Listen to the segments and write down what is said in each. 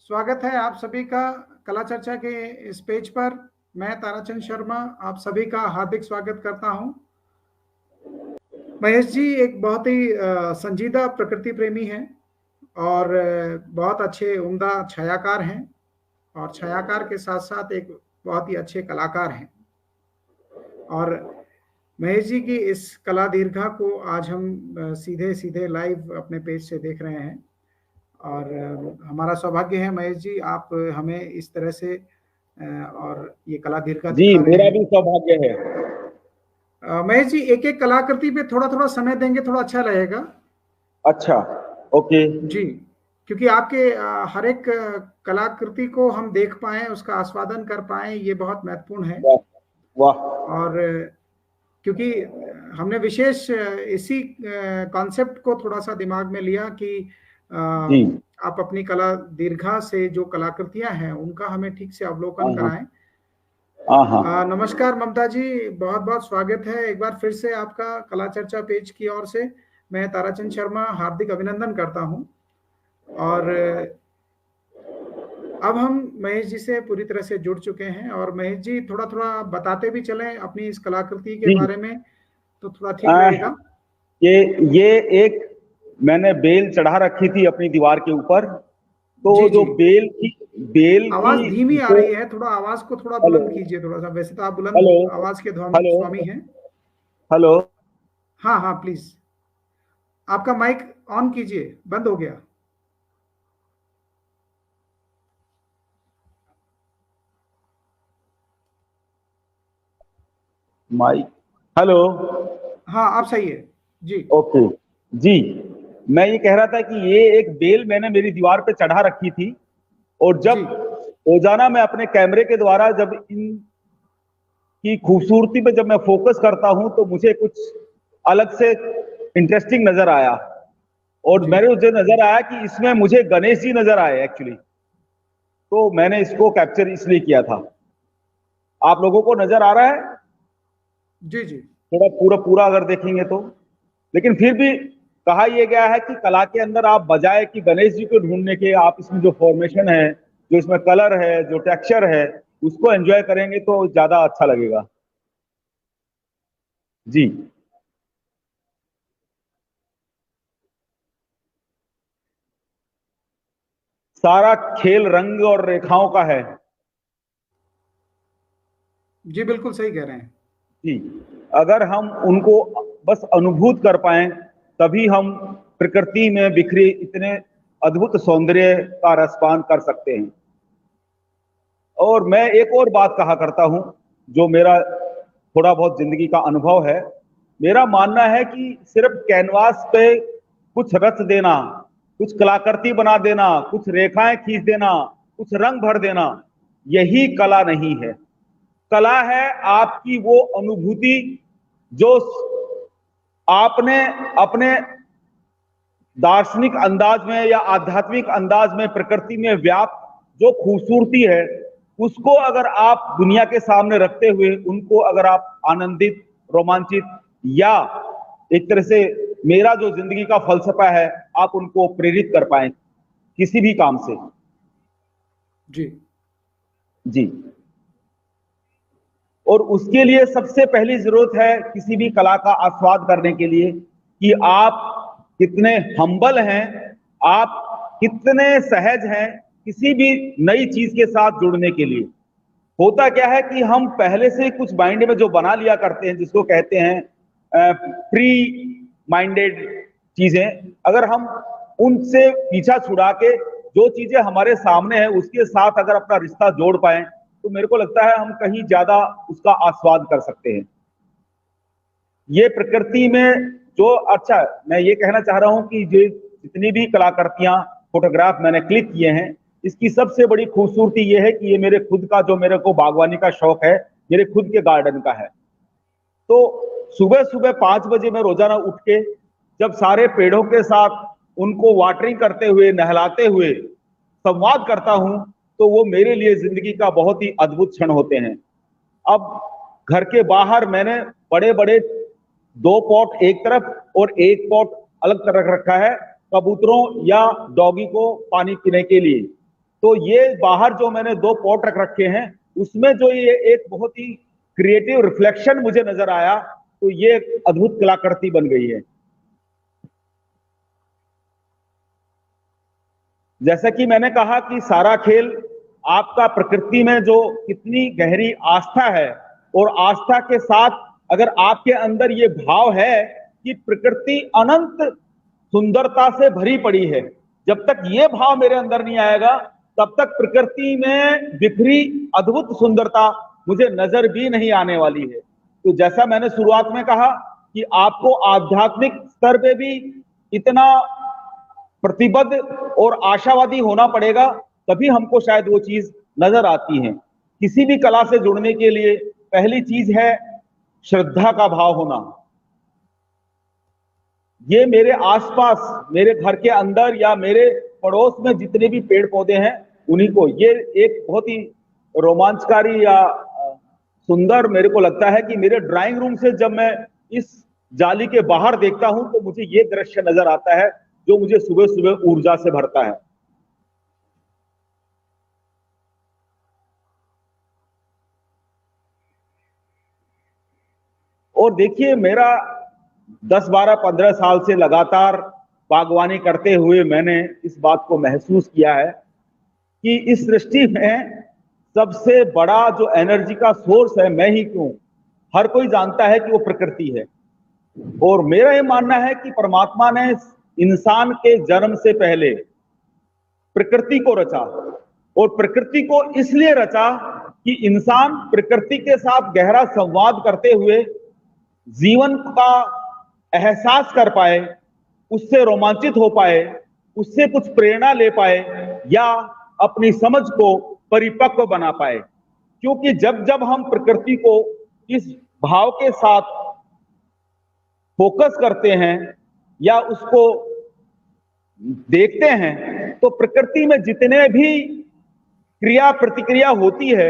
स्वागत है आप सभी का कला चर्चा के इस पेज पर। मैं ताराचंद शर्मा आप सभी का हार्दिक स्वागत करता हूं। महेश जी एक बहुत ही संजीदा प्रकृति प्रेमी हैं और बहुत अच्छे उम्दा छायाकार हैं और छायाकार के साथ साथ एक बहुत ही अच्छे कलाकार हैं। और महेश जी की इस कला दीर्घा को आज हम सीधे सीधे लाइव अपने पेज से देख रहे हैं और हमारा सौभाग्य है महेश जी आप हमें इस तरह से और ये कला दीर्घा जी दिखा रहे मेरा हैं। भी सौभाग्य है। महेश जी एक एक कलाकृति पे थोड़ा थोड़ा समय देंगे थोड़ा अच्छा रहेगा। अच्छा, ओके जी, क्योंकि आपके हर एक कलाकृति को हम देख पाए उसका आस्वादन कर पाए ये बहुत महत्वपूर्ण है। वाह वाह। और क्योंकि हमने विशेष इसी कॉन्सेप्ट को थोड़ा सा दिमाग में लिया कि जी आप अपनी कला दीर्घा से जो कलाकृतियां हैं उनका हमें ठीक से अवलोकन कराएं। हाँ नमस्कार ममता जी, बहुत बहुत स्वागत है एक बार फिर से आपका कला चर्चा पेज की ओर से। मैं ताराचंद शर्मा हार्दिक अभिनंदन करता हूं। और अब हम महेश जी से पूरी तरह से जुड़ चुके हैं और महेश जी थोड़ा थोड़ा बताते भी चलें अपनी इस कलाकृति के जी। बारे में तो थोड़ा ठीक रहेगा। ये एक मैंने बेल चढ़ा रखी थी अपनी दीवार के ऊपर। तो जी जो जी, बेल आवाज की धीमी आ जो रही है, थोड़ा आवाज को थोड़ा हेलो बुलंद कीजिए थोड़ा सा। वैसे तो आप हेलो बुलंद आवाज के हेलो स्वामी हैं। हेलो हाँ हाँ प्लीज, आपका माइक ऑन कीजिए, बंद हो गया। Mic hello. हाँ आप सही है जी। ओके जी। मैं ये कह रहा था कि ये एक बेल मैंने मेरी दीवार पे चढ़ा रखी थी और जी जब रोजाना मैं अपने कैमरे के द्वारा जब इन की खूबसूरती पे जब मैं फोकस करता हूं तो मुझे कुछ अलग से इंटरेस्टिंग नजर आया। और जी मेरे मुझे नजर आया कि इसमें मुझे गणेश जी नजर आए एक्चुअली। तो मैंने इसको कैप्चर इसलिए किया था। आप लोगों को नजर आ रहा है जी जी थोड़ा पूरा पूरा अगर देखेंगे तो। लेकिन फिर भी कहा यह गया है कि कला के अंदर आप बजाय कि गणेश जी को ढूंढने के आप इसमें जो फॉर्मेशन है, जो इसमें कलर है, जो टेक्सचर है, उसको एंजॉय करेंगे तो ज्यादा अच्छा लगेगा। जी सारा खेल रंग और रेखाओं का है। जी, बिल्कुल सही कह रहे हैं। जी अगर हम उनको बस अनुभूत कर पाए तभी हम प्रकृति में बिखरे इतने अद्भुत सौंदर्य का रसपान कर सकते हैं। और मैं एक और बात कहा करता हूं जो मेरा थोड़ा बहुत जिंदगी का अनुभव है। मेरा मानना है कि सिर्फ कैनवास पे कुछ रच देना, कुछ कलाकृति बना देना, कुछ रेखाएं खींच देना, कुछ रंग भर देना, यही कला नहीं है। कला है आपकी वो अनुभूति जो आपने अपने दार्शनिक अंदाज में या आध्यात्मिक अंदाज में प्रकृति में व्याप्त जो खूबसूरती है उसको अगर आप दुनिया के सामने रखते हुए उनको अगर आप आनंदित, रोमांचित या एक तरह से मेरा जो जिंदगी का फलसफा है आप उनको प्रेरित कर पाए किसी भी काम से। जी जी और उसके लिए सबसे पहली जरूरत है किसी भी कला का आस्वाद करने के लिए कि आप कितने हम्बल हैं, आप कितने सहज हैं किसी भी नई चीज के साथ जुड़ने के लिए। होता क्या है कि हम पहले से कुछ माइंड में जो बना लिया करते हैं जिसको कहते हैं प्री माइंडेड चीजें, अगर हम उनसे पीछा छुड़ा के जो चीजें हमारे सामने है उसके साथ अगर अपना रिश्ता जोड़ पाए तो मेरे को लगता है हम कहीं ज्यादा उसका आस्वाद कर सकते हैं। ये प्रकृति में जो अच्छा मैं ये कहना चाह रहा हूं कि जो जितनी भी कलाकृतियां फोटोग्राफ मैंने क्लिक किए हैं इसकी सबसे बड़ी खूबसूरती ये है कि ये मेरे खुद का जो मेरे को बागवानी का शौक है, मेरे खुद के गार्डन का है। तो सुबह सुबह 5 बजे मैं रोजाना उठ के जब सारे पेड़ों के साथ उनको वाटरिंग करते हुए नहलाते हुए संवाद करता हूं तो वो मेरे लिए जिंदगी का बहुत ही अद्भुत क्षण होते हैं। अब घर के बाहर मैंने बड़े बड़े 2 पॉट एक तरफ और 1 पॉट अलग तरफ रखा है कबूतरों या डॉगी को पानी पीने के लिए। तो ये बाहर जो मैंने 2 पॉट रख रखे हैं, उसमें जो ये एक बहुत ही क्रिएटिव रिफ्लेक्शन मुझे नजर आया, तो ये एक अद्भुत कलाकृति बन गई है। जैसा कि मैंने कहा कि सारा खेल आपका प्रकृति में जो कितनी गहरी आस्था है, और आस्था के साथ अगर आपके अंदर ये भाव है कि प्रकृति अनंत सुंदरता से भरी पड़ी है, जब तक ये भाव मेरे अंदर नहीं आएगा तब तक प्रकृति में बिखरी अद्भुत सुंदरता मुझे नजर भी नहीं आने वाली है। तो जैसा मैंने शुरुआत में कहा कि आपको आध्यात्मिक स्तर पे भी इतना प्रतिबद्ध और आशावादी होना पड़ेगा, तभी हमको शायद वो चीज नजर आती है। किसी भी कला से जुड़ने के लिए पहली चीज है श्रद्धा का भाव होना। ये मेरे आसपास, मेरे घर के अंदर या मेरे पड़ोस में जितने भी पेड़ पौधे हैं, उन्हीं को, ये एक बहुत ही रोमांचकारी या सुंदर मेरे को लगता है कि मेरे ड्राइंग रूम से जब मैं इस जाली के बाहर देखता हूं तो मुझे ये दृश्य नजर आता है जो मुझे सुबह सुबह ऊर्जा से भरता है। और देखिए, मेरा 10, 12, 15 साल से लगातार बागवानी करते हुए मैंने इस बात को महसूस किया है कि इस सृष्टि में सबसे बड़ा जो एनर्जी का सोर्स है, मैं ही क्यों, हर कोई जानता है कि वो प्रकृति है। और मेरा ये मानना है कि परमात्मा ने इंसान के जन्म से पहले प्रकृति को रचा, और प्रकृति को इसलिए रचा कि इंसान प्रकृति के साथ गहरा संवाद करते हुए जीवन का एहसास कर पाए, उससे रोमांचित हो पाए, उससे कुछ प्रेरणा ले पाए, या अपनी समझ को परिपक्व बना पाए। क्योंकि जब जब हम प्रकृति को इस भाव के साथ फोकस करते हैं या उसको देखते हैं, तो प्रकृति में जितने भी क्रिया प्रतिक्रिया होती है,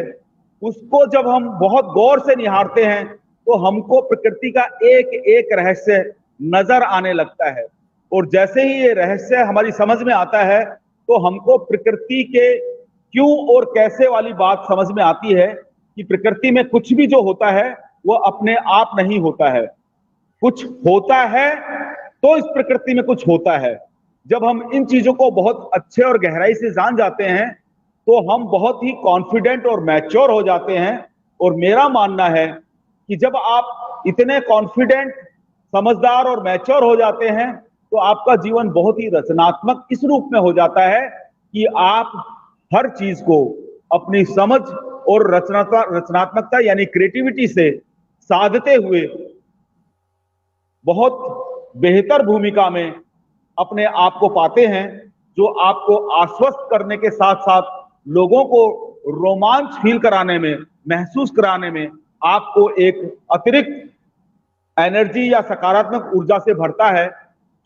उसको जब हम बहुत गौर से निहारते हैं तो हमको प्रकृति का एक एक रहस्य नजर आने लगता है। और जैसे ही ये रहस्य हमारी समझ में आता है तो हमको प्रकृति के क्यों और कैसे वाली बात समझ में आती है कि प्रकृति में कुछ भी जो होता है वो अपने आप नहीं होता है, कुछ होता है तो इस प्रकृति में कुछ होता है। जब हम इन चीजों को बहुत अच्छे और गहराई से जान जाते हैं तो हम बहुत ही कॉन्फिडेंट और मैच्योर हो जाते हैं। और मेरा मानना है कि जब आप इतने कॉन्फिडेंट, समझदार और मैच्योर हो जाते हैं तो आपका जीवन बहुत ही रचनात्मक इस रूप में हो जाता है कि आप हर चीज को अपनी समझ और रचनात्मकता यानी क्रिएटिविटी से साधते हुए बहुत बेहतर भूमिका में अपने आप को पाते हैं, जो आपको आश्वस्त करने के साथ साथ लोगों को रोमांच फील कराने में, महसूस कराने में आपको एक अतिरिक्त एनर्जी या सकारात्मक ऊर्जा से भरता है,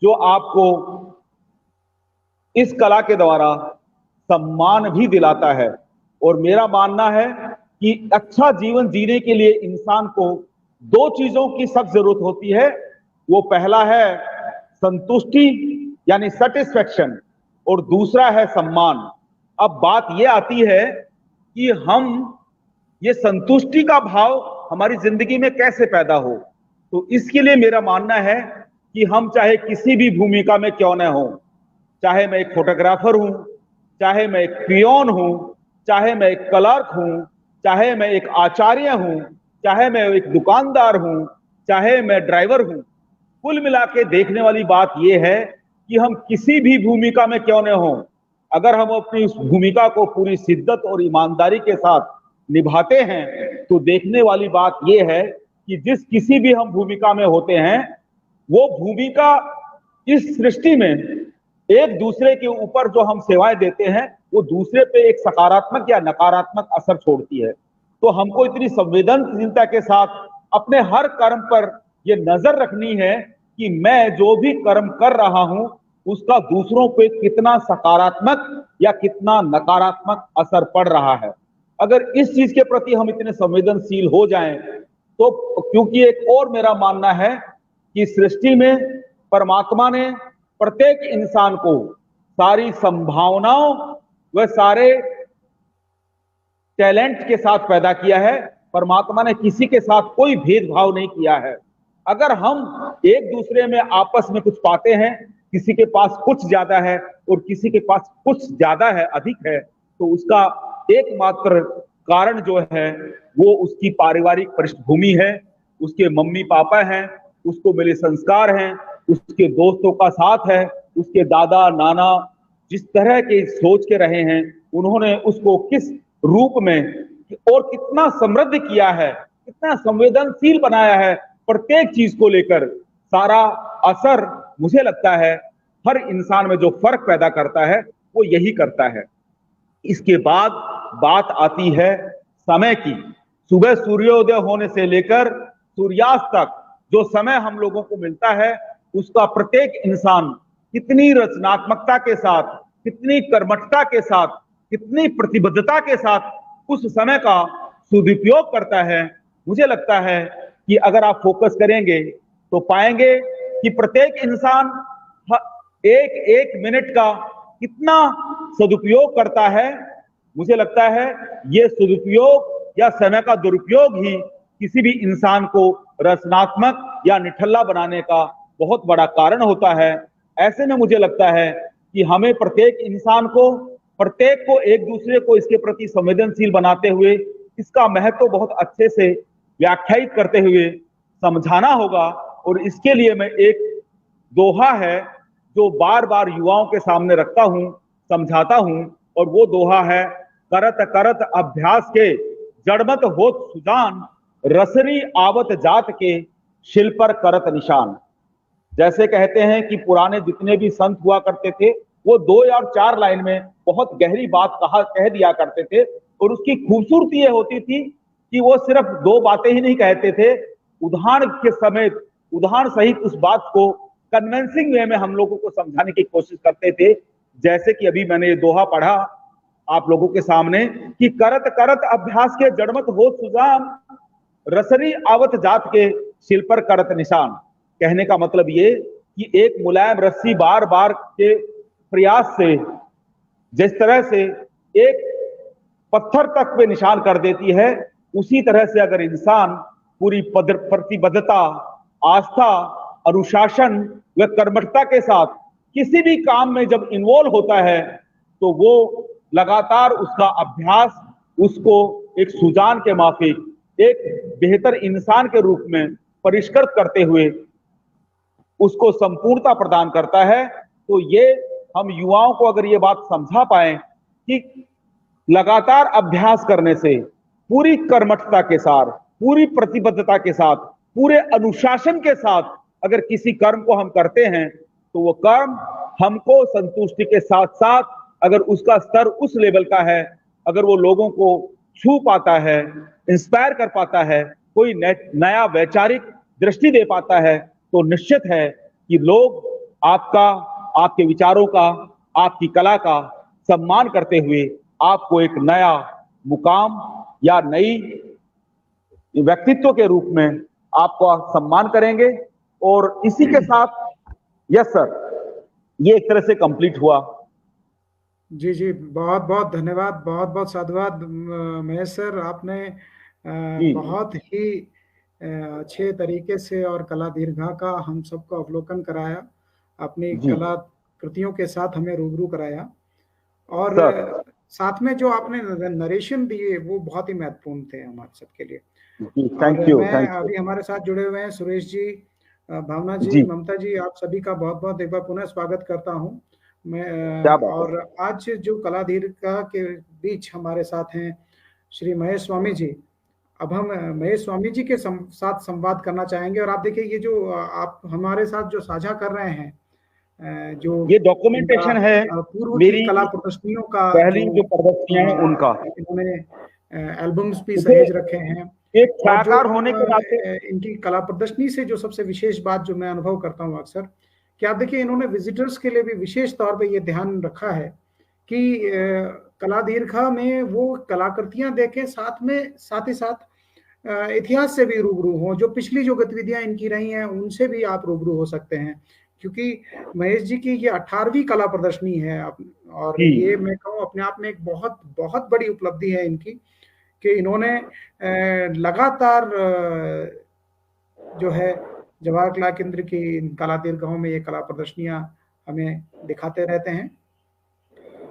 जो आपको इस कला के द्वारा सम्मान भी दिलाता है। और मेरा मानना है कि अच्छा जीवन जीने के लिए इंसान को 2 चीजों की सख्त जरूरत होती है। वो पहला है संतुष्टि यानी सेटिस्फेक्शन, और दूसरा है सम्मान। अब बात ये आती है कि हम ये संतुष्टि का भाव हमारी जिंदगी में कैसे पैदा हो। तो इसके लिए मेरा मानना है कि हम चाहे किसी भी भूमिका में क्यों न हो, चाहे मैं एक फोटोग्राफर हूं, चाहे मैं एक पियोन हूं, चाहे मैं एक क्लर्क हूं, चाहे मैं एक आचार्य हूं, चाहे मैं एक दुकानदार हूं, चाहे मैं ड्राइवर हूं, कुल मिला के देखने वाली बात यह है कि हम किसी भी भूमिका में क्यों न हो, अगर हम अपनी उस भूमिका को पूरी शिद्दत और ईमानदारी के साथ निभाते हैं तो देखने वाली बात यह है कि जिस किसी भी हम भूमिका में होते हैं, वो भूमिका इस सृष्टि में एक दूसरे के ऊपर जो हम सेवाएं देते हैं वो दूसरे पे एक सकारात्मक या नकारात्मक असर छोड़ती है। तो हमको इतनी संवेदनशीलता के साथ अपने हर कर्म पर ये नजर रखनी है कि मैं जो भी कर्म कर रहा हूं उसका दूसरों पे कितना सकारात्मक या कितना नकारात्मक असर पड़ रहा है। अगर इस चीज के प्रति हम इतने संवेदनशील हो जाएं तो, क्योंकि एक और मेरा मानना है कि सृष्टि में परमात्मा ने प्रत्येक इंसान को सारी संभावनाओं वह सारे टैलेंट के साथ पैदा किया है। परमात्मा ने किसी के साथ कोई भेदभाव नहीं किया है। अगर हम एक दूसरे में आपस में कुछ पाते हैं, किसी के पास कुछ ज्यादा है और किसी के पास कुछ ज्यादा है, अधिक है, तो उसका एकमात्र कारण जो है वो उसकी पारिवारिक पृष्ठभूमि है, उसके मम्मी पापा हैं, उसको मिले संस्कार हैं, उसके दोस्तों का साथ है, उसके दादा नाना जिस तरह के सोच के रहे हैं, उन्होंने उसको किस रूप में और कितना समृद्ध किया है, कितना संवेदनशील बनाया है प्रत्येक चीज को लेकर। सारा असर मुझे लगता है हर इंसान में जो फर्क पैदा करता है वो यही करता है। इसके बाद बात आती है समय की। सुबह सूर्योदय होने से लेकर सूर्यास्त तक जो समय हम लोगों को मिलता है, उसका प्रत्येक इंसान कितनी रचनात्मकता के साथ, कितनी कर्मठता के साथ, कितनी प्रतिबद्धता के साथ उस समय का सदुपयोग करता है। मुझे लगता है कि अगर आप फोकस करेंगे तो पाएंगे कि प्रत्येक इंसान एक एक मिनट का कितना सदुपयोग करता है। मुझे लगता है ये सदुपयोग या समय का दुरुपयोग ही किसी भी इंसान को रचनात्मक या निठल्ला बनाने का बहुत बड़ा कारण होता है। ऐसे में मुझे लगता है कि हमें प्रत्येक इंसान को, प्रत्येक को एक दूसरे को इसके प्रति संवेदनशील बनाते हुए इसका महत्व बहुत अच्छे से व्याख्यायित करते हुए समझाना होगा। और इसके लिए मैं एक दोहा है जो बार बार युवाओं के सामने रखता हूं, समझाता हूं, और वो दोहा है, करत करत अभ्यास के जड़मत होत सुजान, रसरी आवत जात के शिल पर करत निशान। जैसे कहते हैं कि पुराने जितने भी संत हुआ करते थे वो 2 या 4 लाइन में बहुत गहरी बात कह दिया करते थे, और उसकी खूबसूरती ये होती थी कि वो सिर्फ 2 बातें ही नहीं कहते थे, उदाहरण के समेत, उदाहरण सहित उस बात को कन्विंसिंग वे में हम लोगों को समझाने की कोशिश करते थे। जैसे कि अभी मैंने ये दोहा पढ़ा आप लोगों के सामने कि करत करत अभ्यास के जड़मत हो सुजान, रसरी आवत जात के शिल पर करत निशान। कहने का मतलब ये कि एक मुलायम रस्सी बार बार के प्रयास से जिस तरह से एक पत्थर तक पे निशान कर देती है, उसी तरह से अगर इंसान पूरी प्रतिबद्धता, आस्था, अनुशासन व कर्मठता के साथ किसी भी काम में जब इन्वॉल्व होता है तो वो लगातार उसका अभ्यास उसको एक सुजान के माफिक, एक बेहतर इंसान के रूप में परिष्कृत करते हुए उसको संपूर्णता प्रदान करता है। तो ये हम युवाओं को अगर ये बात समझा पाए कि लगातार अभ्यास करने से, पूरी कर्मठता के साथ, पूरी प्रतिबद्धता के साथ, पूरे अनुशासन के साथ अगर किसी कर्म को हम करते हैं तो वो कर्म हमको संतुष्टि के साथ साथ, अगर उसका स्तर उस लेवल का है, अगर वो लोगों को छू पाता है, इंस्पायर कर पाता है, कोई नया वैचारिक दृष्टि दे पाता है, तो निश्चित है कि लोग आपका, आपके विचारों का, आपकी कला का सम्मान करते हुए आपको एक नया मुकाम या नई व्यक्तित्व के रूप में आपका सम्मान करेंगे। और इसी के साथ यस सर, ये एक तरह से कंप्लीट हुआ। जी जी, बहुत बहुत धन्यवाद, बहुत बहुत साधुवाद महेश सर। आपने बहुत ही अच्छे तरीके से और कला दीर्घा का हम सबको अवलोकन कराया, अपनी कला कृतियों के साथ हमें रूबरू कराया, और साथ में जो आपने नरेशन दिए वो बहुत ही महत्वपूर्ण थे हमारे सबके लिए। Thank you. मैं अभी हमारे साथ जुड़े हुए हैं सुरेश जी, भावना जी, ममता जी, आप सभी का बहुत बहुत एक बार पुनः स्वागत करता हूं मैं। और आज जो कला दीर्घा के बीच हमारे साथ हैं श्री महेश स्वामी जी। अब हम महेश स्वामी जी के साथ संवाद करना चाहेंगे। और आप देखिए, ये जो आप हमारे साथ जो साझा कर रहे हैं, जो ये डॉक्यूमेंटेशन है पूर्व मेरी कला प्रदर्शनियों का, पहली जो प्रदर्शनियां हैं उनका, इन्होंने एल्बम्स भी सहेज रखे हैं। एक कलाकार होने के नाते इनकी कला प्रदर्शनी से जो सबसे विशेष बात जो मैं अनुभव करता हूँ अक्सर, कि आप देखिए इन्होंने विजिटर्स के लिए भी विशेष तौर पे ये ध्यान रखा है कि कला दीर्घा में वो कलाकृतियां देखें, साथ ही साथ इतिहास से भी रूबरू हो, जो पिछली जो गतिविधियां इनकी रही हैं उनसे भी आप रूबरू हो सकते हैं। क्योंकि महेश जी की ये 18वीं कला प्रदर्शनी है और जी ये मैं कहूँ अपने आप में एक बहुत बहुत बड़ी उपलब्धि है इनकी कि इन्होंने लगातार जो है जवाहर कला केंद्र की इन कला दीर्घाओं में ये कला प्रदर्शनियां हमें दिखाते रहते हैं।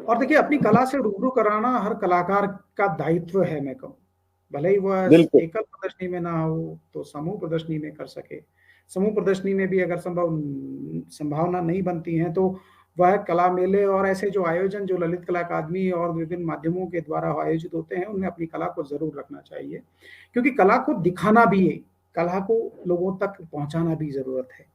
और देखिए अपनी कला से रूबरू कराना हर कलाकार का दायित्व है मैं कहूँ, भले ही वह बिल्कुल एकल प्रदर्शनी में ना हो तो समूह प्रदर्शनी में कर सके। समूह प्रदर्शनी में भी अगर संभावना नहीं बनती है तो वह कला मेले और ऐसे जो आयोजन जो ललित कला अकादमी और विभिन्न माध्यमों के द्वारा आयोजित होते हैं उनमें अपनी कला को जरूर रखना चाहिए, क्योंकि कला को दिखाना भी है, कला को लोगों तक पहुंचाना भी जरूरत है।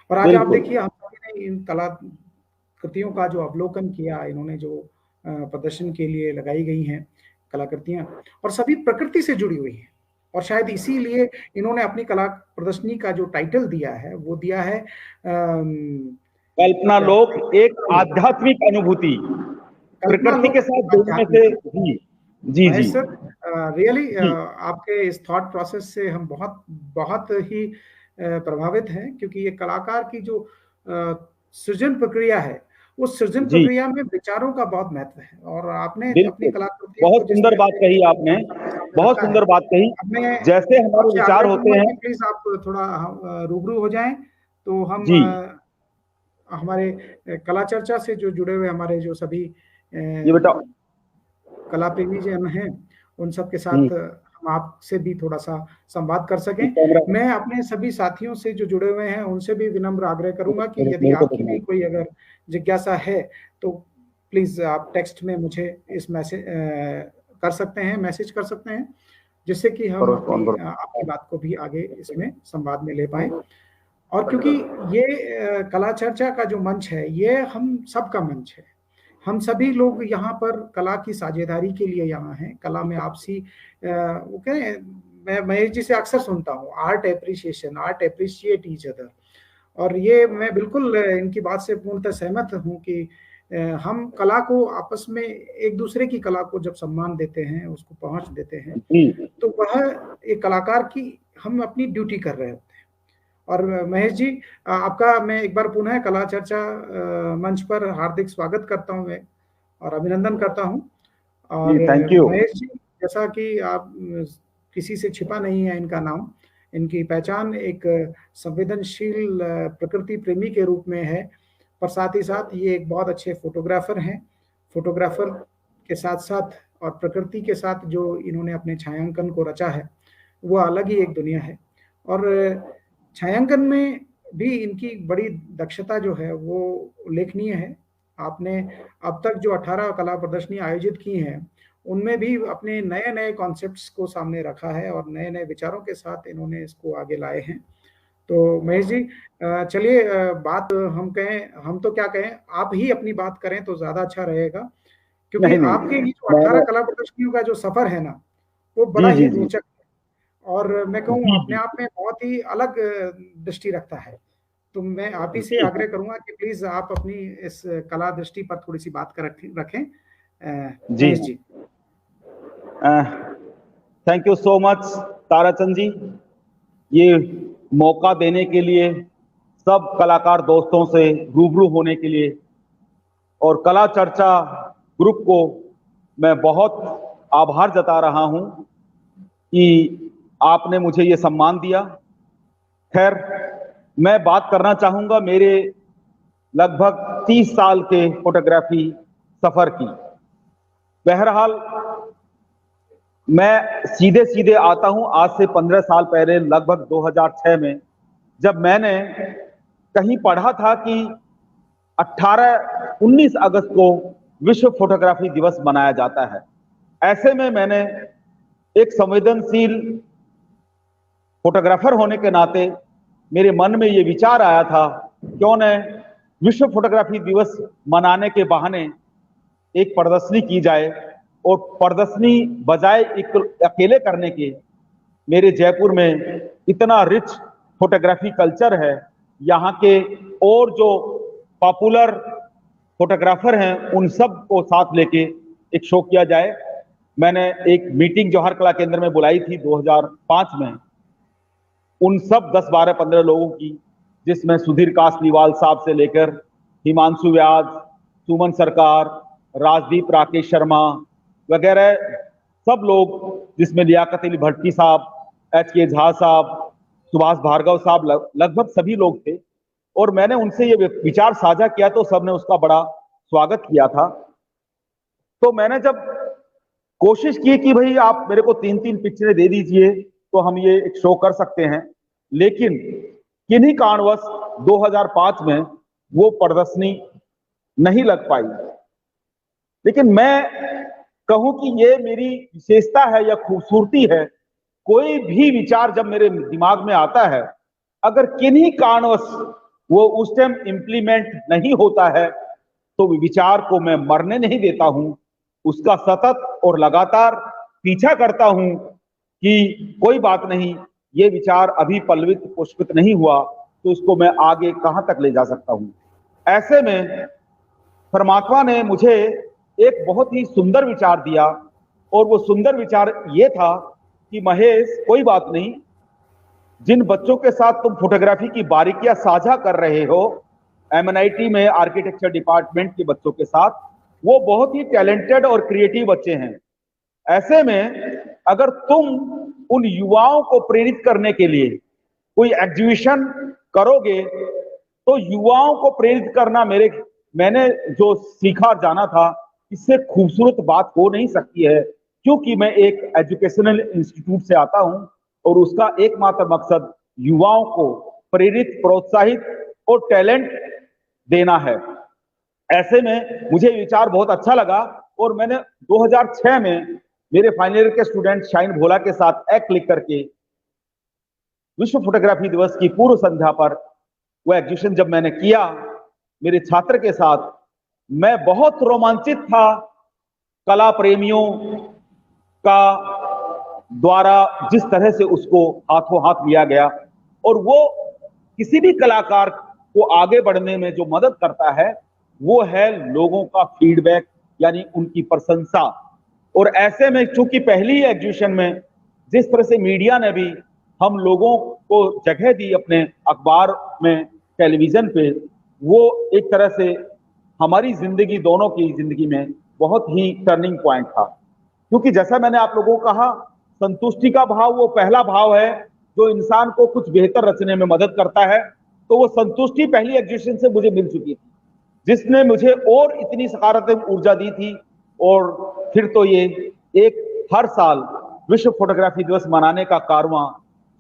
और आज आप बिल्कुल देखिए हम सभी ने इन कलाकृतियों का जो अवलोकन किया, इन्होंने जो प्रदर्शन के लिए लगाई गई हैं कलाकृतियां और सभी प्रकृति से जुड़ी हुई हैं, और शायद इसीलिए इन्होंने अपनी कला प्रदर्शनी का जो टाइटल दिया है वो दिया है कल्पना लोक, एक आध्यात्मिक अनुभूति प्रकृति के साथ जुड़ने से। जी जी जी सर, रियली आपके इस थॉट प्रोसेस से हम बहुत बहुत ही प्रभावित हैं, क्योंकि ये कलाकार की जो सृजन प्रक्रिया है उस सृजन प्रक्रिया में विचारों का बहुत महत्व है। और आपने अपनी कलाकृतियों बहुत सुंदर बात कही आपने, बहुत सुंदर बात कही। जैसे हमारे विचार होते हैं, प्लीज आप थोड़ा रूबरू हो जाएं तो हम हमारे कला चर्चा से जो जुड़े हुए हमारे जो सभी ये बेटा कला प्रेमी जन हैं उन सब के साथ हम आपसे भी थोड़ा सा संवाद कर सकें। मैं अपने सभी साथियों से जो जुड़े हुए हैं उनसे भी विनम्र आग्रह करूंगा कि यदि आपकी भी कोई अगर जिज्ञासा है तो प्लीज आप टेक्स्ट में मुझे इस मैसेज कर सकते हैं, मैसेज कर सकते हैं, जिससे कि हम आपकी बात को भी आगे इसमें संवाद में ले पाए। और क्योंकि ये कला चर्चा का जो मंच है ये हम सबका मंच है, हम सभी लोग यहाँ पर कला की साझेदारी के लिए यहाँ हैं। कला में आपसी वो कहें, मैं महेश जी से अक्सर सुनता हूँ art appreciation, art appreciate each other, और ये मैं बिल्कुल इनकी बात से पूर्णतः सहमत हूँ कि हम कला को आपस में एक दूसरे की कला को जब सम्मान देते हैं, उसको पहुंच देते हैं, तो वह एक कलाकार की हम अपनी ड्यूटी कर रहे होते हैं। और महेश जी आपका मैं एक बार पुनः कला चर्चा मंच पर हार्दिक स्वागत करता हूं मैं और अभिनंदन करता हूं। और थैंक यू महेश जी, जैसा कि आप किसी से छिपा नहीं है इनका नाम, इनकी पहचान एक संवेदनशील प्रकृति प्रेमी के रूप में है, पर साथ ही साथ ये एक बहुत अच्छे फोटोग्राफर हैं। फोटोग्राफर के साथ साथ और प्रकृति के साथ जो इन्होंने अपने छायांकन को रचा है वो अलग ही एक दुनिया है। और छायांकन में भी इनकी बड़ी दक्षता जो है वो उल्लेखनीय है। आपने अब तक जो 18 कला प्रदर्शनी आयोजित की हैं उनमें भी अपने नए नए कॉन्सेप्ट्स को सामने रखा है और नए नए विचारों के साथ इन्होंने इसको आगे लाए हैं। तो महेश जी चलिए, बात हम कहें, हम तो क्या कहें, आप ही अपनी बात करें तो ज्यादा अच्छा रहेगा, क्योंकि आपके ये जो 18 कला प्रदर्शनियों का जो सफर है ना वो बड़ा ही रोचक है और मैं कहूँ अपने आप में बहुत ही अलग दृष्टि रखता है। तो मैं आप ही से आग्रह करूंगा कि प्लीज आप अपनी इस कला दृष्टि पर थोड़ी सी बात कर रखें जी। Thank you so much Tarachand ji, ये मौका देने के लिए, सब कलाकार दोस्तों से रूबरू होने के लिए, और कला चर्चा ग्रुप को मैं बहुत आभार जता रहा हूं कि आपने मुझे ये सम्मान दिया। खैर, मैं बात करना चाहूंगा मेरे लगभग 30 साल के फोटोग्राफी सफर की। बहरहाल मैं सीधे सीधे आता हूं आज से 15 साल पहले, लगभग 2006 में, जब मैंने कहीं पढ़ा था कि 19 अगस्त को विश्व फोटोग्राफी दिवस मनाया जाता है। ऐसे में मैंने एक संवेदनशील फोटोग्राफर होने के नाते मेरे मन में ये विचार आया था, क्यों न विश्व फोटोग्राफी दिवस मनाने के बहाने एक प्रदर्शनी की जाए, और प्रदर्शनी बजाय एक अकेले करने के, मेरे जयपुर में इतना रिच फोटोग्राफी कल्चर है, यहाँ के और जो पॉपुलर फोटोग्राफर हैं उन सब को साथ लेके एक शो किया जाए। मैंने एक मीटिंग जवाहर कला केंद्र में बुलाई थी 2005 में, उन सब 10, 12, 15 लोगों की जिसमें सुधीर कासलीवाल साहब से लेकर हिमांशु व्यास, सुमन सरकार, राजदीप राकेश शर्मा वगैरह सब लोग, जिसमें लियाकत अली भट्टी साहब, HK झा साहब, सुभाष भार्गव साहब, लगभग सभी लोग थे। और मैंने उनसे ये विचार साझा किया तो सबने उसका बड़ा स्वागत किया था। तो मैंने जब कोशिश की कि भाई आप मेरे को 3-3 पिक्चरें दे दीजिए तो हम ये एक शो कर सकते हैं, लेकिन किन्हीं कारणवश 2005 में वो प्रदर्शनी नहीं लग पाई। लेकिन मैं कहूं कि ये मेरी विशेषता है या खूबसूरती है, कोई भी विचार जब मेरे दिमाग में आता है, अगर किन्हीं कारणवश वो उस टाइम इंप्लीमेंट नहीं होता है तो विचार को मैं मरने नहीं देता हूं, उसका सतत और लगातार पीछा करता हूं कि कोई बात नहीं, ये विचार अभी पल्लवित पुष्पित नहीं हुआ तो इसको मैं आगे कहां तक ले जा सकता हूं। ऐसे में परमात्मा ने मुझे एक बहुत ही सुंदर विचार दिया, और वो सुंदर विचार ये था कि महेश, कोई बात नहीं, जिन बच्चों के साथ तुम फोटोग्राफी की बारीकियां साझा कर रहे हो MNIT में आर्किटेक्चर डिपार्टमेंट के बच्चों के साथ, वो बहुत ही टैलेंटेड और क्रिएटिव बच्चे हैं। ऐसे में अगर तुम उन युवाओं को प्रेरित करने के लिए कोई एग्जीबिशन करोगे तो युवाओं को प्रेरित करना मैंने जो सीखा जाना था, इससे खूबसूरत बात हो नहीं सकती है, क्योंकि मैं एक एजुकेशनल इंस्टीट्यूट से आता हूं और उसका एकमात्र मकसद युवाओं को प्रेरित, प्रोत्साहित और टैलेंट देना है। ऐसे में मुझे विचार बहुत अच्छा लगा और मैंने 2006 में मेरे फाइनल ईयर के स्टूडेंट शाइन भोला के साथ एक्ट लिख करके विश्व फोटोग्राफी दिवस की पूर्व संध्या पर वो एग्जीबिशन जब मैंने किया मेरे छात्र के साथ, मैं बहुत रोमांचित था कला प्रेमियों का द्वारा जिस तरह से उसको हाथों हाथ लिया गया। और वो किसी भी कलाकार को आगे बढ़ने में जो मदद करता है वो है लोगों का फीडबैक, यानी उनकी प्रशंसा। और ऐसे में चूंकि पहली एग्जीबिशन में जिस तरह से मीडिया ने भी हम लोगों को जगह दी अपने अखबार में, टेलीविजन पे, वो एक तरह से हमारी जिंदगी, दोनों की जिंदगी में बहुत ही टर्निंग पॉइंट था। क्योंकि जैसा मैंने आप लोगों को कहा, संतुष्टि का भाव वो पहला भाव है जो इंसान को कुछ बेहतर रचने में मदद करता है। तो वो संतुष्टि पहली एग्जीबिशन से मुझे मिल चुकी थी, जिसने मुझे और इतनी सकारात्मक ऊर्जा दी थी। और फिर तो ये एक हर साल विश्व फोटोग्राफी दिवस मनाने का कारवां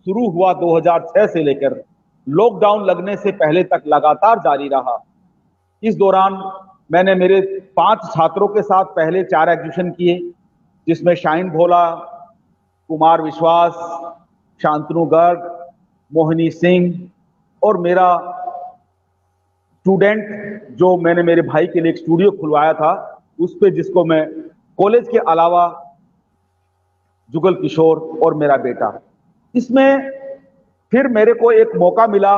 शुरू हुआ 2006 से लेकर लॉकडाउन लगने से पहले तक लगातार जारी रहा। इस दौरान मैंने मेरे 5 छात्रों के साथ पहले 4 एग्जीबिशन किए, जिसमें शाइन भोला, कुमार विश्वास, शांतनु गर्ग, मोहिनी सिंह और मेरा स्टूडेंट जो मैंने मेरे भाई के लिए एक स्टूडियो खुलवाया था उस पे, जिसको मैं कॉलेज के अलावा जुगल किशोर और मेरा बेटा। इसमें फिर मेरे को एक मौका मिला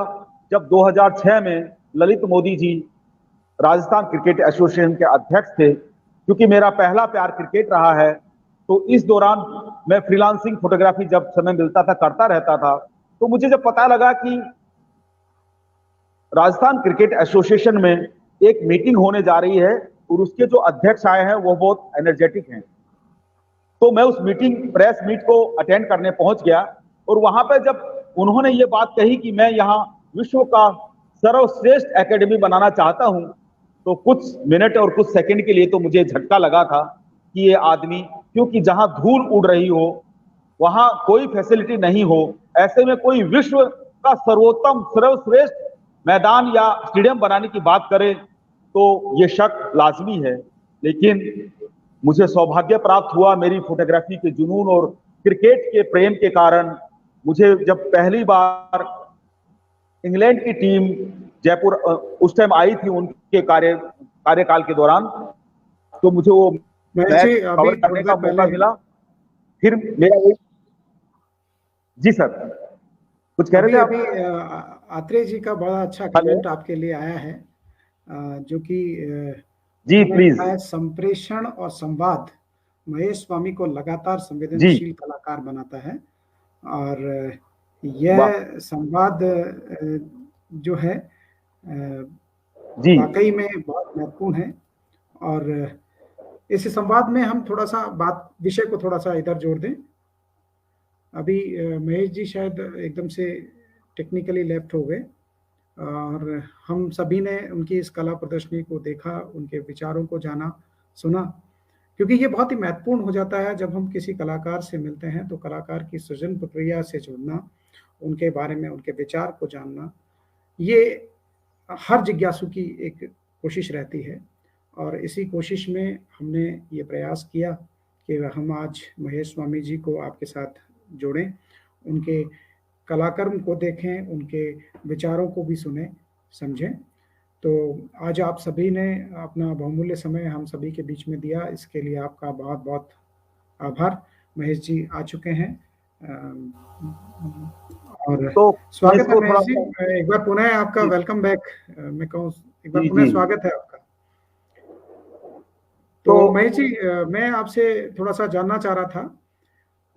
जब 2006 में ललित मोदी जी राजस्थान क्रिकेट एसोसिएशन के अध्यक्ष थे। क्योंकि मेरा पहला प्यार क्रिकेट रहा है तो इस दौरान मैं फ्रीलांसिंग फोटोग्राफी जब समय मिलता था करता रहता था। तो मुझे जब पता लगा कि राजस्थान क्रिकेट एसोसिएशन में एक मीटिंग होने जा रही है और उसके जो अध्यक्ष आए हैं वो बहुत एनर्जेटिक हैं, तो मैं उस मीटिंग, प्रेस मीट को अटेंड करने पहुंच गया। और वहां पर जब उन्होंने ये बात कही कि मैं यहाँ विश्व का सर्वश्रेष्ठ एकेडमी बनाना चाहता हूं, तो कुछ मिनट और कुछ सेकंड के लिए तो मुझे झटका लगा था कि ये आदमी, क्योंकि जहां धूल उड़ रही हो वहां कोई फैसिलिटी नहीं हो, ऐसे में कोई विश्व का सर्वोत्तम सर्वश्रेष्ठ मैदान या स्टेडियम बनाने की बात करे तो ये शक लाजमी है। लेकिन मुझे सौभाग्य प्राप्त हुआ, मेरी फोटोग्राफी के जुनून और क्रिकेट के प्रेम के कारण मुझे जब पहली बार इंग्लैंड की टीम जयपुर उस टाइम आई थी उनके कार्यकाल के दौरान, तो मुझे वो मैच कवर करने का मौका मिला। फिर मेरा वही, जी सर कुछ कह रहे थे अभी आत्रेय जी का बड़ा अच्छा कमेंट आपके लिए आया है, जो कि जी प्लीज। संप्रेषण और संवाद महेश स्वामी को लगातार संवेदनशील कलाकार बनाता है। और यह संवाद जो है जी वाकई में बहुत महत्वपूर्ण है। और इस संवाद में हम थोड़ा सा विषय को थोड़ा सा इधर जोड़ दें। अभी महेश जी शायद एकदम से टेक्निकली लेफ्ट हो गए, और हम सभी ने उनकी इस कला प्रदर्शनी को देखा, उनके विचारों को जाना, सुना, क्योंकि ये बहुत ही महत्वपूर्ण हो जाता है जब हम किसी कलाकार से मिलते हैं तो कलाकार की सृजन प्रक्रिया से जुड़ना, उनके बारे में उनके विचार को जानना, ये हर जिज्ञासु की एक कोशिश रहती है। और इसी कोशिश में हमने ये प्रयास किया कि हम आज महेश स्वामी जी को आपके साथ जोड़ें, उनके कलाकर्म को देखें, उनके विचारों को भी सुने, समझें। तो आज आप सभी ने अपना बहुमूल्य समय हम सभी के बीच में दिया, इसके लिए आपका बहुत बहुत आभार। महेश जी आ चुके हैं, और तो स्वागत है इसको महेश थोड़ा जी। सा एक बार पुनः आपका जी वेलकम बैक, मैं कहूँ एक बार जी पुनः जी स्वागत है आपका। तो तो महेश जी, मैं आपसे थोड़ा सा जानना चाह रहा था,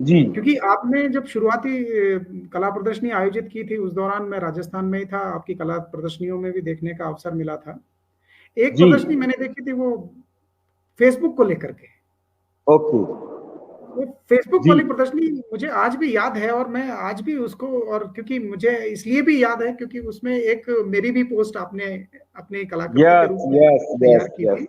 जी क्योंकि आपने जब शुरुआती कला प्रदर्शनी आयोजित की थी, उस दौरान मैं राजस्थान में ही था, आपकी कला प्रदर्शनियों में भी देखने का अवसर मिला था। एक जी प्रदर्शनी मैंने देखी थी, वो फेसबुक को लेकर के। ओके वो फेसबुक जी वाली प्रदर्शनी मुझे आज भी याद है, और मैं आज भी उसको, और क्योंकि मुझे इसलिए भी याद है क्योंकि उसमें एक मेरी भी पोस्ट आपने अपनी कलाकृति के यस रूप में यस तैयार यस की यस थी।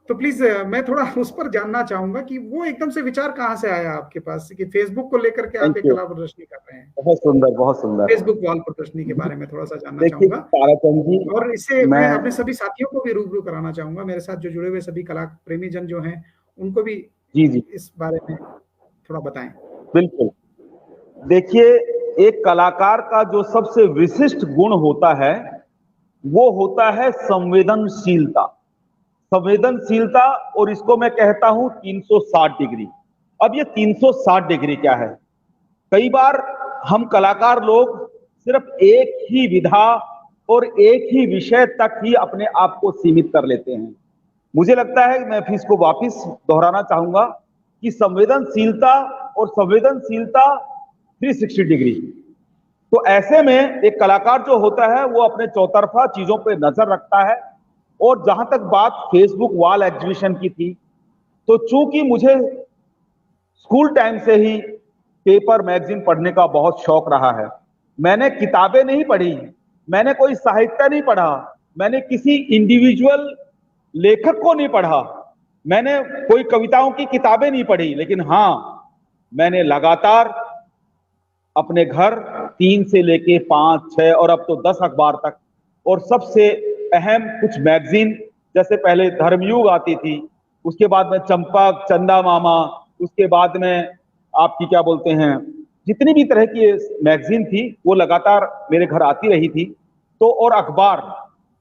तो प्लीज मैं थोड़ा उस पर जानना चाहूंगा कि वो एकदम से विचार कहाँ से आया आपके पास कि फेसबुक को लेकर के आप थैंक एक यू। कला प्रदर्शनी कर रहे हैं। बहुत सुंदर बहुत सुंदर। फेसबुक वॉल प्रदर्शनी के बारे में थोड़ा सा जानना देखिए चाहूंगा, ताराचंद जी, और इससे मैं मैं अपने सभी साथियों को भी रूबरू कराना चाहूंगा, मेरे साथ जो जुड़े हुए सभी कला प्रेमी जन जो हैं, उनको भी जी जी इस बारे में थोड़ा बताएं। बिल्कुल। देखिए, एक कलाकार का जो सबसे विशिष्ट गुण होता है वो होता है संवेदनशीलता। संवेदनशीलता, और इसको मैं कहता हूं 360 डिग्री। अब ये 360 डिग्री क्या है? कई बार हम कलाकार लोग सिर्फ एक ही विधा और एक ही विषय तक ही अपने आप को सीमित कर लेते हैं। मुझे लगता है, मैं फिर इसको वापस दोहराना चाहूंगा कि संवेदनशीलता और संवेदनशीलता 360 डिग्री। तो ऐसे में एक कलाकार जो होता है वो अपने चौतरफा चीजों पे नजर रखता है। और जहां तक बात फेसबुक वॉल एग्जीबिशन की थी, तो चूंकि मुझे स्कूल टाइम से ही पेपर मैगजीन पढ़ने का बहुत शौक रहा है, मैंने किताबें नहीं पढ़ी, मैंने कोई साहित्य नहीं पढ़ा, मैंने किसी इंडिविजुअल लेखक को नहीं पढ़ा, मैंने कोई कविताओं की किताबें नहीं पढ़ी, लेकिन हाँ, मैंने लगातार अपने घर 3 से लेके 5, 6 और अब तो 10 अखबार तक, और सबसे अहम कुछ मैगजीन, जैसे पहले धर्मयुग आती थी, उसके बाद में चंपक, चंदा मामा, उसके बाद में आपकी क्या बोलते हैं, जितनी भी तरह की मैगजीन थी वो लगातार मेरे घर आती रही थी। तो और अखबार,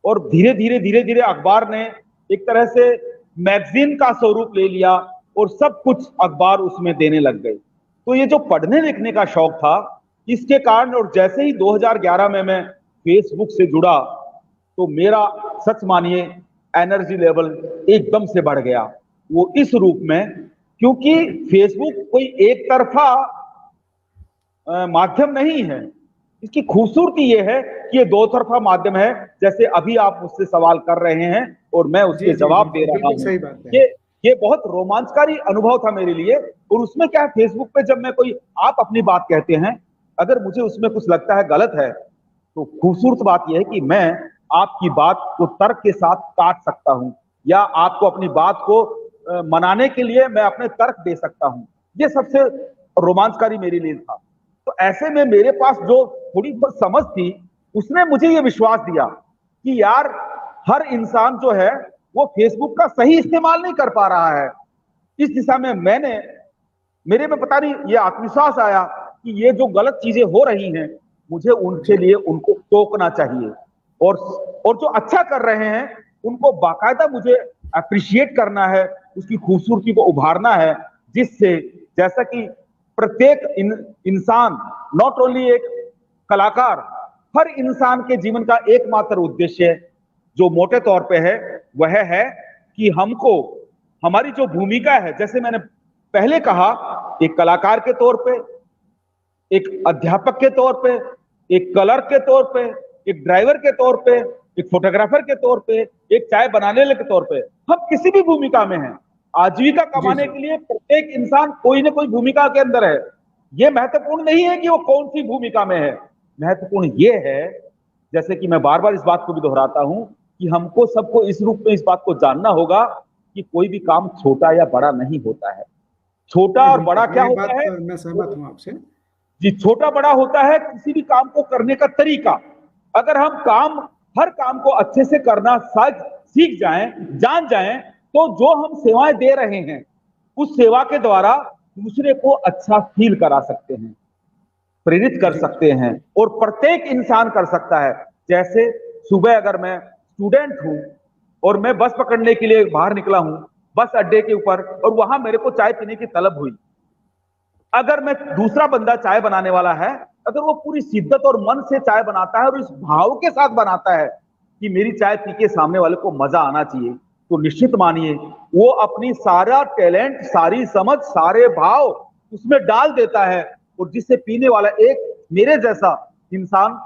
और धीरे धीरे अखबार ने एक तरह से मैगजीन का स्वरूप ले लिया और सब कुछ अखबार उसमें देने लग गए। तो ये जो पढ़ने लिखने का शौक था, इसके कारण, और जैसे ही 2011 में मैं फेसबुक से जुड़ा, तो मेरा सच मानिए एनर्जी लेवल एकदम से बढ़ गया। वो इस रूप में, क्योंकि फेसबुक कोई एक तरफा माध्यम नहीं है। इसकी खूबसूरती ये है कि ये दो तरफा माध्यम है। जैसे अभी आप मुझसे सवाल कर रहे हैं और मैं जी उसके जी, जवाब दे बिल्कुल रहा बिल्कुल हूं। सही बात है। ये ये बहुत रोमांचकारी अनुभव था मेरे लिए। और उसमें क्या है, फेसबुक पे जब मैं कोई, आप अपनी बात कहते हैं, अगर मुझे उसमें कुछ लगता है गलत है, तो खूबसूरत बात यह है कि मैं आपकी बात को तर्क के साथ काट सकता हूं, या आपको अपनी बात को मनाने के लिए मैं अपने तर्क दे सकता हूं। ये सबसे रोमांचकारी मेरे लिए था। तो ऐसे में मेरे पास जो थोड़ी बहुत समझ थी, उसने मुझे ये विश्वास दिया कि यार, हर इंसान जो है वो फेसबुक का सही इस्तेमाल नहीं कर पा रहा है। इस दिशा में मेरे में पता नहीं ये आत्मविश्वास आया कि ये जो गलत चीजें हो रही हैं, मुझे उनके लिए उनको टोकना चाहिए, और जो अच्छा कर रहे हैं उनको बाकायदा मुझे अप्रिशिएट करना है, उसकी खूबसूरती को उभारना है, जिससे, जैसा कि प्रत्येक इंसान, नॉट ओनली एक कलाकार, हर इंसान के जीवन का एकमात्र उद्देश्य जो मोटे तौर पे है वह है कि हमको, हमारी जो भूमिका है, जैसे मैंने पहले कहा, एक कलाकार के तौर पे, एक अध्यापक के तौर पे, एक कलर के तौर पे, एक ड्राइवर के तौर पे, एक फोटोग्राफर के तौर पे, एक चाय बनाने वाले के तौर पे, हम किसी भी भूमिका में हैं। आजीविका कमाने के लिए प्रत्येक इंसान कोई ना कोई भूमिका के अंदर है। ये महत्वपूर्ण नहीं है कि वो कौन सी भूमिका में है, महत्वपूर्ण ये है, जैसे कि मैं बार बार इस बात को भी दोहराता हूं, कि हमको सबको इस रूप में इस बात को जानना होगा कि कोई भी काम छोटा या बड़ा नहीं होता है। छोटा और बड़ा क्या होता है, मैं सहमत हूं आपसे जी। छोटा बड़ा होता है किसी भी काम को करने का तरीका। अगर हम हर काम को अच्छे से करना सीख जाएं, जान जाएं, तो जो हम सेवाएं दे रहे हैं उस सेवा के द्वारा दूसरे को अच्छा फील करा सकते हैं, प्रेरित कर सकते हैं, और प्रत्येक इंसान कर सकता है। जैसे सुबह अगर मैं स्टूडेंट हूं और मैं बस पकड़ने के लिए बाहर निकला हूं, बस अड्डे के ऊपर, और वहां मेरे को चाय पीने की तलब हुई। अगर मैं दूसरा बंदा चाय बनाने वाला है, अगर वो पूरी शिद्दत और मन से चाय बनाता है और इस भाव के साथ बनाता है कि मेरी चाय पी के सामने वाले को मजा आना चाहिए, तो निश्चित मानिए वो अपनी सारा टैलेंट, सारी समझ, सारे भाव उसमें डाल देता है। और जिससे पीने वाला एक मेरे जैसा इंसान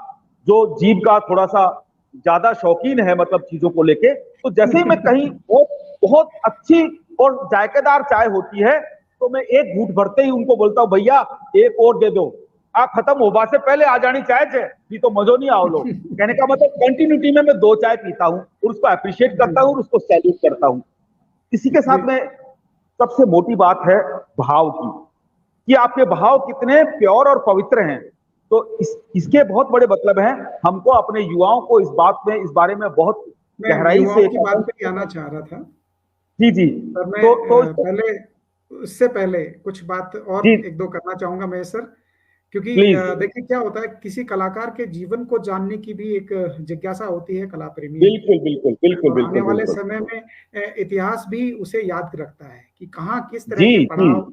जो जीभ का थोड़ा सा ज्यादा शौकीन है, मतलब चीजों को लेके, तो जैसे ही मैं कहीं बहुत अच्छी और जायकेदार चाय होती है तो मैं एक घूंट भरते ही उनको बोलता हूं, भैया एक और दे दो, आ खत्म होबा से पहले आ जानी चाय है, नहीं तो मजो नहीं आओ लो। कहने का मतलब कंटिन्यूटी में मैं 2 चाय पीता हूं और उसको अप्रिशिएट करता हूं और उसको सैल्यूट करता हूं। इसी के साथ में सबसे मोटी बात है भाव की, कि आपके भाव कितने प्योर और पवित्र हैं। तो इसके बहुत बड़े मतलब हैं। हमको अपने युवाओं को इस बारे में बहुत गहराई से की बात पे आना चाह रहा था। जी जी। सर मैं उससे पहले कुछ बात और एक दो करना चाहूंगा मैं सर, क्योंकि देखिए क्या होता है, किसी कलाकार के जीवन को जानने की भी एक जिज्ञासा होती है कला प्रेमी। बिल्कुल बिल्कुल बिल्कुल बिल्कुल। आने वाले समय में इतिहास भी उसे याद रखता है कि कहाँ किस तरह के पड़ाव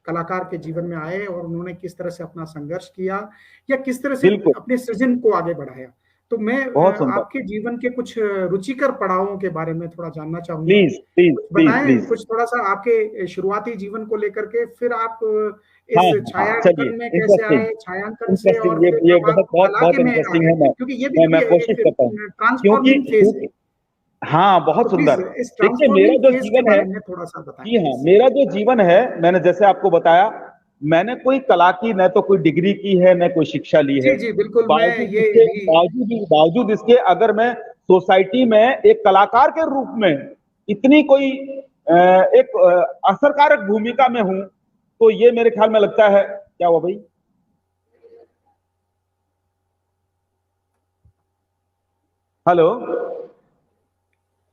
कलाकार के जीवन में आए और उन्होंने किस तरह से अपना संघर्ष किया या किस तरह से अपने सृजन को आगे बढ़ाया। तो मैं आपके जीवन के कुछ रुचिकर पड़ावों के बारे में थोड़ा जानना चाहूंगा। प्लीज बताएं कुछ थोड़ा सा आपके शुरुआती जीवन को लेकर के, फिर आप इस छायांकन में कैसे आए, छायांकन से और ये बहुत इंटरेस्टिंग है, क्योंकि ये भी मैं कोशिश करता हूँ ट्रांसफॉर्मिंग फेज है। हाँ, बहुत सुंदर। देखिए मेरा जो जीवन है, थोड़ा सा बताएं। जी हाँ, मेरा जो जीवन है, मैंने जैसे आपको बताया, मैंने कोई कला की न तो कोई डिग्री की है न कोई शिक्षा ली है। जी बिल्कुल। बावजूद इसके अगर मैं सोसाइटी में एक कलाकार के रूप में इतनी कोई एक असरकारक भूमिका में हूं, तो ये मेरे ख्याल में लगता है। क्या हुआ भाई? Hello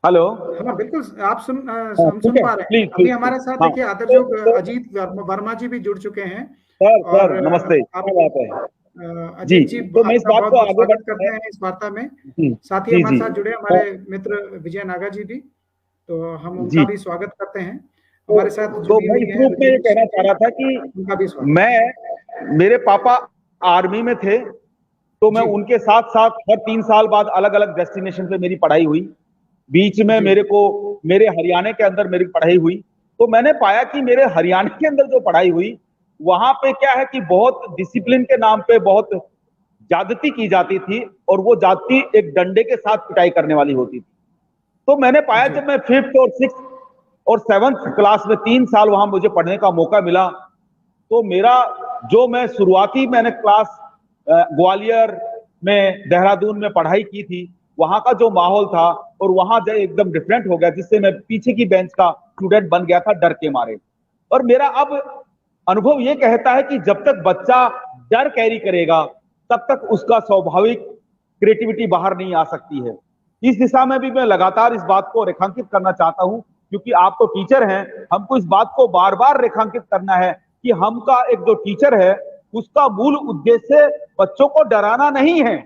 hello. हाँ बिल्कुल, आप सुन पा रहे हैं। अभी हमारे साथ देखिए आदरयोग अजीत वर्मा जी भी जुड़ चुके हैं। सर नमस्ते। अजीत जी, तो मैं इस बात को आगे स्वागत करते हैं इस वार्ता में। साथ ही हमारे साथ जुड़े हमारे मित्र विजय नागा जी भी, तो हम उनका भी स्वागत करते हैं हमारे साथ। तो मैं इस रूप में ये कहना चाह रहा था कि मेरे पापा आर्मी में थे, तो मैं उनके साथ साथ हर 3 साल बाद अलग अलग डेस्टिनेशन पे मेरी पढ़ाई हुई। बीच में मेरे हरियाणा के अंदर मेरी पढ़ाई हुई। तो मैंने पाया कि मेरे हरियाणा के अंदर जो पढ़ाई हुई, वहां पे क्या है कि बहुत डिसिप्लिन के नाम पे बहुत ज्यादती की जाती थी, और वो ज्यादती एक डंडे के साथ पिटाई करने वाली होती थी। तो मैंने पाया जब मैं 5th और 6th और 7th क्लास में 3 साल वहां मुझे पढ़ने का मौका मिला, तो मैं शुरुआती मैंने क्लास ग्वालियर में, देहरादून में पढ़ाई की थी, वहां का जो माहौल था और वहां जो एकदम डिफरेंट हो गया, जिससे मैं पीछे की बेंच का स्टूडेंट बन गया था डर के मारे। और मेरा अब अनुभव ये कहता है कि जब तक बच्चा डर कैरी करेगा तब तक उसका स्वाभाविक क्रिएटिविटी बाहर नहीं आ सकती है। इस दिशा में भी मैं लगातार इस बात को रेखांकित करना चाहता हूं, क्योंकि आप तो टीचर हैं, हमको इस बात को बार बार रेखांकित करना है कि हमका एक जो टीचर है उसका मूल उद्देश्य बच्चों को डराना नहीं है,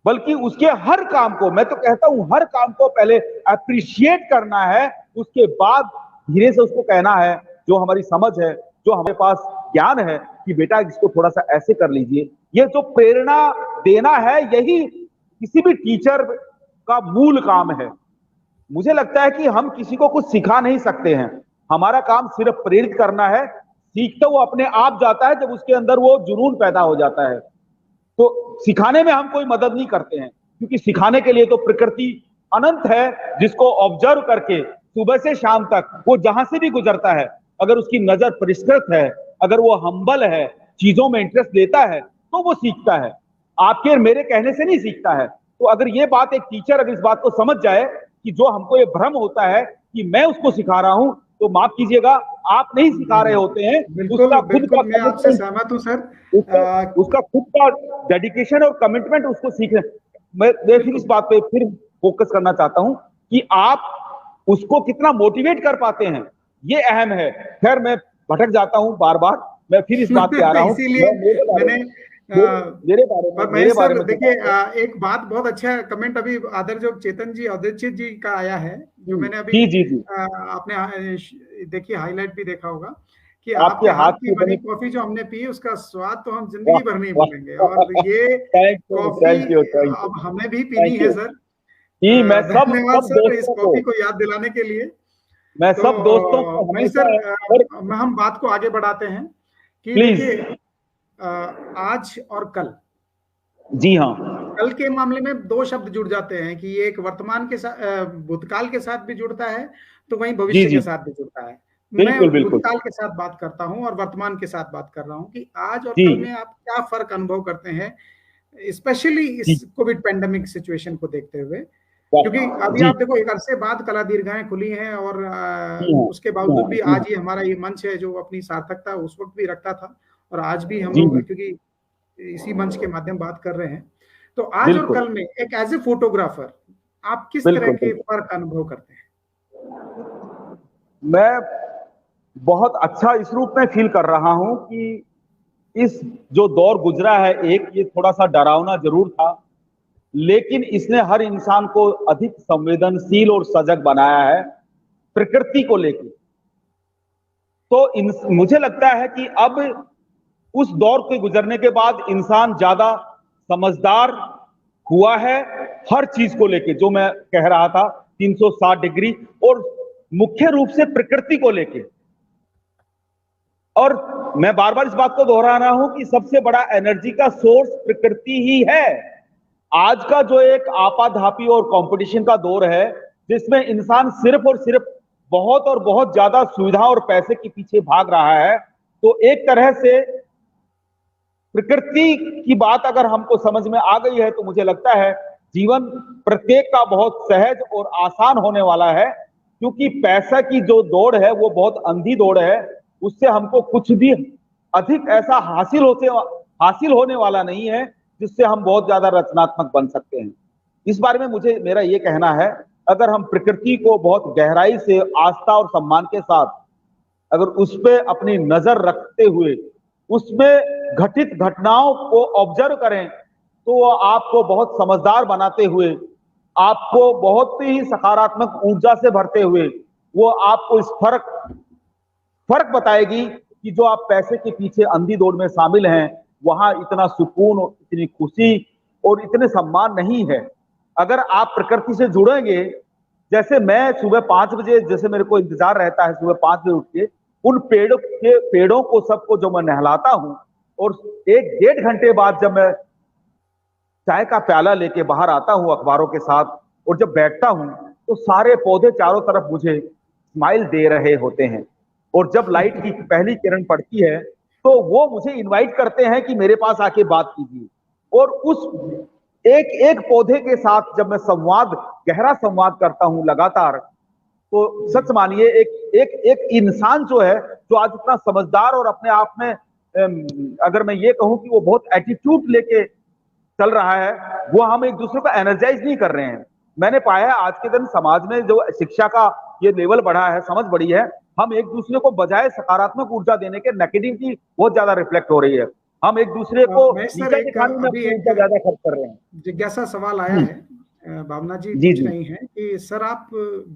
बल्कि उसके हर काम को, मैं तो कहता हूं हर काम को पहले अप्रिशिएट करना है, उसके बाद धीरे से उसको कहना है, जो हमारी समझ है, जो हमारे पास ज्ञान है, कि बेटा इसको थोड़ा सा ऐसे कर लीजिए। ये जो प्रेरणा देना है, यही किसी भी टीचर का मूल काम है। मुझे लगता है कि हम किसी को कुछ सिखा नहीं सकते हैं, हमारा काम सिर्फ प्रेरित करना है। सीखता वो अपने आप जाता है जब उसके अंदर वो जुनून पैदा हो जाता है। तो सिखाने में हम कोई मदद नहीं करते हैं, क्योंकि सिखाने के लिए तो प्रकृति अनंत है, जिसको ऑब्जर्व करके सुबह से शाम तक वो जहां से भी गुजरता है, अगर उसकी नजर परिष्कृत है, अगर वो हम्बल है, चीजों में इंटरेस्ट लेता है, तो वो सीखता है। आपके और मेरे कहने से नहीं सीखता है। तो अगर ये बात एक टीचर अगर इस बात को समझ जाए कि जो हमको ये भ्रम होता है कि मैं उसको सिखा रहा हूं, तो माफ कीजिएगा, आप नहीं सिखा रहे होते हैं। बिल्कुल उसका खुद बिल्कुल, का मैं आपसे कमिटमेंट, सहमत हूं सर। उसका खुद का डेडिकेशन और कमिटमेंट उसको सीखने। मैं फिर इस बिल्कुल बात पे फिर फोकस करना चाहता हूं कि आप उसको कितना मोटिवेट कर पाते हैं, ये अहम है। खैर, मैं भटक जाता हूँ बार बार, मैं फिर इस बात पे आ रहा हूँ। इसीलिए मेरे बारे मैंने में, मेरे बारे में, पर मेरे महेश बारे सर में जो देखिए, बात है। एक बात बहुत अच्छा कमेंट अभी आदर जो चेतन जी अवधेशित जी का आया है, जो मैंने अभी जी जी जी, आपने देखिए हाईलाइट भी देखा होगा कि आपके आपके हाथ हाथ की की बनी बनी। कॉफी जो हमने पी उसका स्वाद तो हम वाह जिंदगी भर नहीं भूलेंगे, और वाह, ये thank you coffee thank you thank you अब हमें भी पीनी थैंक है यू। सर। जी, मैं सब धन्यवाद सब सर इस दोस्तों को, कॉफी को याद दिलाने के लिए। मैं तो सब दोस्तों को महेश हमेशा, सर, और हम बात को आगे बढ़ाते हैं कि प्लीज। देखिए, आज और कल, जी हाँ, कल के मामले में दो शब्द जुड़ जाते हैं कि एक वर्तमान के साथ, भूतकाल के साथ भी जुड़ता है, तो वहीं जी भविष्य के जी, साथ भी जुड़ता है। मैं बिल्कुल बिल्कुल। भूतकाल के साथ बात करता हूं और वर्तमान के साथ बात कर रहा हूं कि आज और जी कल में आप क्या फर्क अनुभव करते हैं, स्पेशली जी, इस कोविड पेंडेमिक सिचुएशन को देखते हुए। क्योंकि अभी जी आप देखो, एक अरसे बाद कला दीर्घाएं खुली हैं, और जी हाँ, उसके जी बावजूद हाँ, भी जी हाँ, आज ये हमारा ये मंच है जो अपनी सार्थकता उस वक्त भी रखता था, और आज भी हम जी लोग जी, क्योंकि इसी मंच के माध्यम बात कर रहे हैं। तो आज और बिल्कुल कल में एक एज ए फोटोग्राफर आप किस तरह बिल्कुल के बिल्कुल। फर्क अनुभव करते हैं? मैं बहुत अच्छा इस रूप में फील कर रहा हूं कि इस जो दौर गुजरा है, एक ये थोड़ा सा डरावना जरूर था, लेकिन इसने हर इंसान को अधिक संवेदनशील और सजग बनाया है प्रकृति को लेकर। तो मुझे लगता है कि अब उस दौर के गुजरने के बाद इंसान ज्यादा समझदार हुआ है, हर चीज को लेके, जो मैं कह रहा था 360 डिग्री, और मुख्य रूप से प्रकृति को लेके। और मैं बार बार इस बात को दोहरा रहा हूं कि सबसे बड़ा एनर्जी का सोर्स प्रकृति ही है। आज का जो एक आपाधापी और कंपटीशन का दौर है, जिसमें इंसान सिर्फ और सिर्फ बहुत और बहुत ज्यादा सुविधा और पैसे के पीछे भाग रहा है, तो एक तरह से प्रकृति की बात अगर हमको समझ में आ गई है, तो मुझे लगता है जीवन प्रत्येक का बहुत सहज और आसान होने वाला है। क्योंकि पैसा की जो दौड़ है वो बहुत अंधी दौड़ है, उससे हमको कुछ भी अधिक ऐसा हासिल होने वाला नहीं है जिससे हम बहुत ज्यादा रचनात्मक बन सकते हैं। इस बारे में मुझे मेरा ये कहना है, अगर हम प्रकृति को बहुत गहराई से आस्था और सम्मान के साथ अगर उस पर अपनी नजर रखते हुए उसमें घटित घटनाओं को ऑब्जर्व करें, तो वो आपको बहुत समझदार बनाते हुए, आपको बहुत ही सकारात्मक ऊर्जा से भरते हुए, वो आपको इस फर्क बताएगी कि जो आप पैसे के पीछे अंधी दौड़ में शामिल हैं, वहां इतना सुकून और इतनी खुशी और इतने सम्मान नहीं है। अगर आप प्रकृति से जुड़ेंगे, जैसे मैं सुबह 5 बजे, जैसे मेरे को इंतजार रहता है सुबह 5 बजे उठ के, उन पेड़ों को सबको जो मैं नहलाता हूं, और 1 डेढ़ घंटे बाद जब मैं चाय का प्याला लेके बाहर आता हूं अखबारों के साथ, और जब बैठता हूं, तो सारे पौधे चारों तरफ मुझे स्माइल दे रहे होते हैं। और जब लाइट की पहली किरण पड़ती है, तो वो मुझे इनवाइट करते हैं कि मेरे पास आके बात कीजिए। और उस एक एक पौधे के साथ जब मैं गहरा संवाद करता हूं लगातार, तो सच मानिए एक एक एक इंसान जो है, जो आज इतना समझदार और अपने आप में अगर मैं ये कहूं कि वो बहुत एटीट्यूड लेके चल रहा है, वो हम एक दूसरे को एनर्जाइज नहीं कर रहे हैं। मैंने पाया है आज के दिन समाज में जो शिक्षा का ये लेवल बढ़ा है, समझ बढ़ी है, हम एक दूसरे को बजाय सकारात्मक ऊर्जा देने के नेगेटिविटी बहुत ज्यादा रिफ्लेक्ट हो रही है। हम एक दूसरे को मैं सर नीचा एक दिखाने में अभी अपनी एक ऊर्जा ज्यादा खर्च कर रहे हैं। जिज्ञासा सवाल आया है, भावना जी जी पूछ जी रही हैं कि सर आप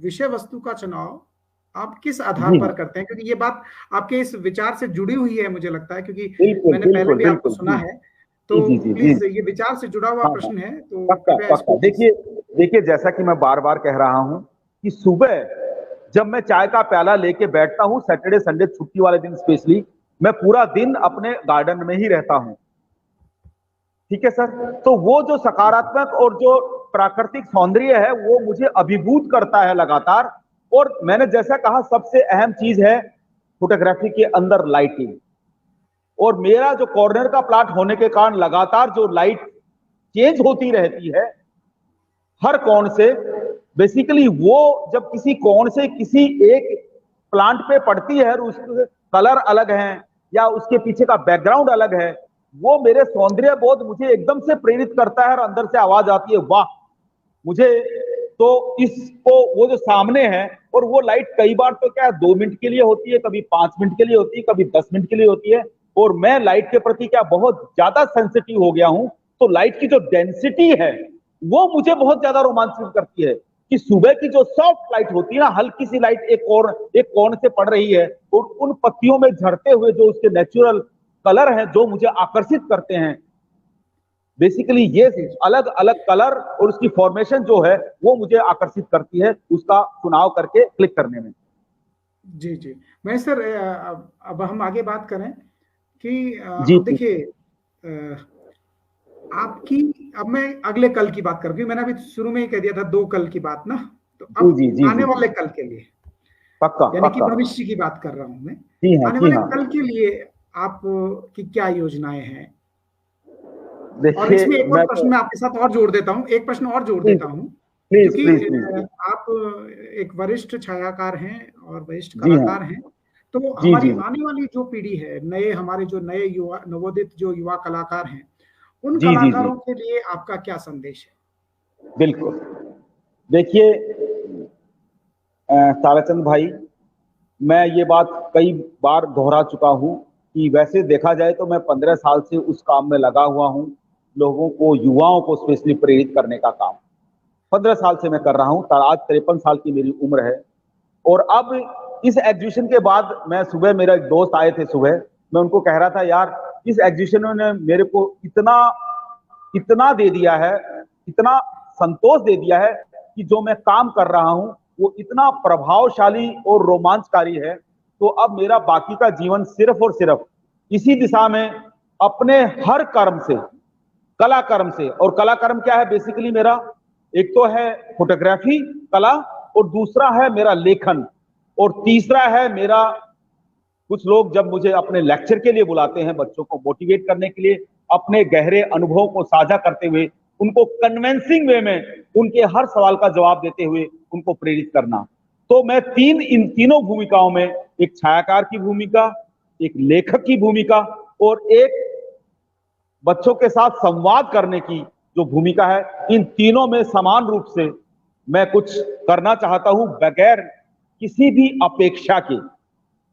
विषय वस्तु का चुनाव आप किस आधार जी पर हाँ, करते हैं, क्योंकि ये बात आपके इस विचार से जुड़ी हुई है मुझे लगता है, क्योंकि बिल्कुल मैंने पहले बिल्कुल भी आपको बिल्कुल सुना जी है। जी तो जी जी जी। प्लीज, ये विचार से जुड़ा हुआ हाँ हाँ, प्रश्न है, तो पक्का कृपया पक्का। इसको प्लीज। देखिए देखिए, जैसा कि मैं बार बार कह रहा हूं कि सुबह जब मैं चाय का प्याला लेके बैठता हूं, सैटरडे संडे छुट्टी वाले दिन स्पेशली, मैं पूरा दिन अपने गार्डन में ही रहता हूं। ठीक है सर। तो वो जो सकारात्मक और जो प्राकृतिक सौंदर्य है वो मुझे अभिभूत करता है लगातार। और मैंने जैसा कहा, सबसे अहम चीज है फोटोग्राफी के अंदर लाइटिंग। और मेरा जो कॉर्नर का प्लाट होने के कारण लगातार जो लाइट चेंज होती रहती है हर कोण से, बेसिकली वो जब किसी कोण से किसी एक प्लांट पे पड़ती है और उसके कलर अलग है या उसके पीछे का बैकग्राउंड अलग है, वो मेरे सौंदर्य बोध मुझे एकदम से प्रेरित करता है और अंदर से आवाज आती है वाह। मुझे तो इसको वो जो सामने है, और वो लाइट कई बार तो क्या 2 मिनट के लिए होती है, कभी 5 मिनट के लिए होती है, कभी 10 मिनट के लिए होती है। और मैं लाइट के प्रति क्या बहुत ज्यादा सेंसिटिव हो गया हूं। तो लाइट की जो डेंसिटी है वो मुझे बहुत ज्यादा रोमांचित करती है कि सुबह की जो सॉफ्ट लाइट होती है ना, हल्की सी लाइट एक कोण से पड़ रही है और उन पत्तियों में झड़ते हुए जो उसके नेचुरल कलर हैं जो मुझे आकर्षित करते हैं। बेसिकली ये अलग अलग कलर और उसकी फॉर्मेशन जो है वो मुझे आकर्षित करती है उसका चुनाव करके क्लिक करने में। जी जी। मैं सर अब हम आगे बात करें कि जी अब देखिए आपकी, अब मैं अगले कल की बात करूंगी। मैंने अभी शुरू में ही कह दिया था 2 कल की बात ना, तो अब जी जी आने जी वाले कल के लिए, पक्का यानी कि पक्का। भविष्य की बात कर रहा हूं मैं। जी हाँ आने जी वाले हाँ। कल के लिए आप की क्या योजनाएं हैं? और देखिए इसमें एक और मैं प्रश्न तो मैं आपके साथ और जोड़ देता हूँ, एक प्रश्न और जोड़ प्लीज देता हूँ, प्लीज क्योंकि प्लीज प्लीज प्लीज। आप एक वरिष्ठ छायाकार हैं और वरिष्ठ जी हाँ। कलाकार हैं। तो जी हमारी जी आने वाली जो पीढ़ी है, हमारे जो नए युवा नवोदित जो युवा कलाकार हैं, उन जी जी जी कलाकारों के लिए आपका क्या संदेश है? बिल्कुल। देखिए ताराचंद भाई, मैं ये बात कई बार दोहरा चुका हूं कि वैसे देखा जाए तो मैं 15 साल से उस काम में लगा हुआ हूं, लोगों को, युवाओं को स्पेशली प्रेरित करने का काम 15 साल से मैं कर रहा हूं। आज 53 साल की मेरी उम्र है। और अब इस एग्जीबिशन के बाद मैं सुबह, मेरा एक दोस्त आए थे सुबह, मैं उनको कह रहा था यार इस एग्जीबिशन ने मेरे को इतना इतना दे दिया है, इतना संतोष दे दिया है कि जो मैं काम कर रहा हूं वो इतना प्रभावशाली और रोमांचकारी है। तो अब मेरा बाकी का जीवन सिर्फ और सिर्फ इसी दिशा में अपने हर कर्म से, कला कर्म से, और कला कर्म क्या है बेसिकली मेरा, एक तो है फोटोग्राफी कला, और दूसरा है मेरा लेखन, और तीसरा है मेरा, कुछ लोग जब मुझे अपने लेक्चर के लिए बुलाते हैं बच्चों को मोटिवेट करने के लिए, अपने गहरे अनुभवों को साझा करते हुए उनको कन्विंसिंग वे में उनके हर सवाल का जवाब देते हुए उनको प्रेरित करना। तो मैं इन तीनों भूमिकाओं में, एक छायाकार की भूमिका, एक लेखक की भूमिका और एक बच्चों के साथ संवाद करने की जो भूमिका है, इन तीनों में समान रूप से मैं कुछ करना चाहता हूं बगैर किसी भी अपेक्षा के।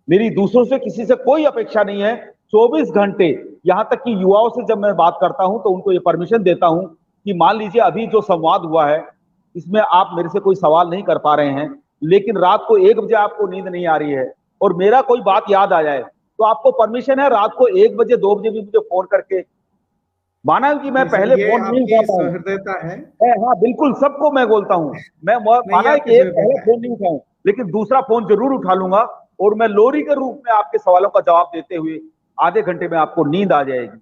मेरी दूसरों से किसी से कोई अपेक्षा नहीं है। 24 घंटे, यहां तक कि युवाओं से जब मैं बात करता हूं तो उनको ये परमिशन देता हूं कि मान लीजिए अभी जो संवाद हुआ है इसमें आप मेरे से कोई सवाल नहीं कर पा रहे हैं, लेकिन रात को 1 बजे आपको नींद नहीं आ रही है और मेरा कोई बात याद आ जाए, तो आपको परमिशन है रात को 1 बजे 2 बजे भी मुझे फोन करके, माना कि मैं नहीं सर, पहले ये फोन नहीं आपकी उठाता हूं। सहृदयता है। हाँ बिल्कुल, सबको मैं बोलता हूं। मैं नहीं, ये माना है आपकी कि एक पहले सहृदयता है। फोन नहीं उठाऊं, लेकिन दूसरा फोन जरूर उठा लूंगा और मैं लोरी के रूप में आपके सवालों का जवाब देते हुए आधे घंटे में आपको नींद आ जाएगी।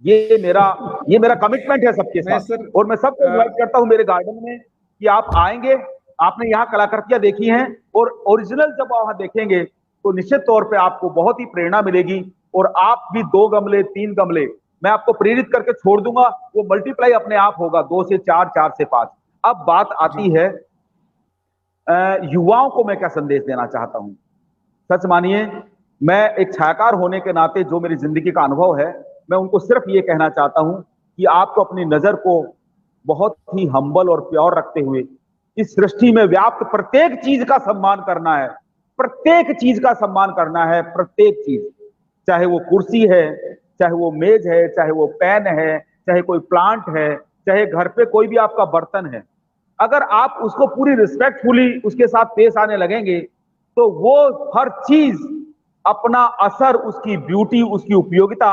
ये मेरा कमिटमेंट है सबके मैं साथ। सर और मैं सबको इन्वाइट करता हूं मेरे गार्डन में कि आप आएंगे, आपने यहाँ कलाकृतियां देखी हैं और ओरिजिनल जब वहां देखेंगे तो निश्चित तौर पे आपको बहुत ही प्रेरणा मिलेगी। और आप भी 2 गमले 3 गमले मैं आपको प्रेरित करके छोड़ दूंगा, वो मल्टीप्लाई अपने आप होगा, 2 से 4, 4 से 5। अब बात आती जी है युवाओं को मैं क्या संदेश देना चाहता हूं। सच मानिए, मैं एक छायाकार होने के नाते जो मेरी जिंदगी का अनुभव है, मैं उनको सिर्फ ये कहना चाहता हूं कि आपको अपनी नजर को बहुत ही हम्बल और प्योर रखते हुए इस सृष्टि में व्याप्त प्रत्येक चीज का सम्मान करना है। प्रत्येक चीज का सम्मान करना है, प्रत्येक चीज, चाहे वो कुर्सी है, चाहे वो मेज है, चाहे वो पेन है, चाहे कोई प्लांट है, चाहे घर पे कोई भी आपका बर्तन है। अगर आप उसको पूरी रिस्पेक्टफुली उसके साथ पेश आने लगेंगे तो वो हर चीज अपना असर, उसकी ब्यूटी, उसकी उपयोगिता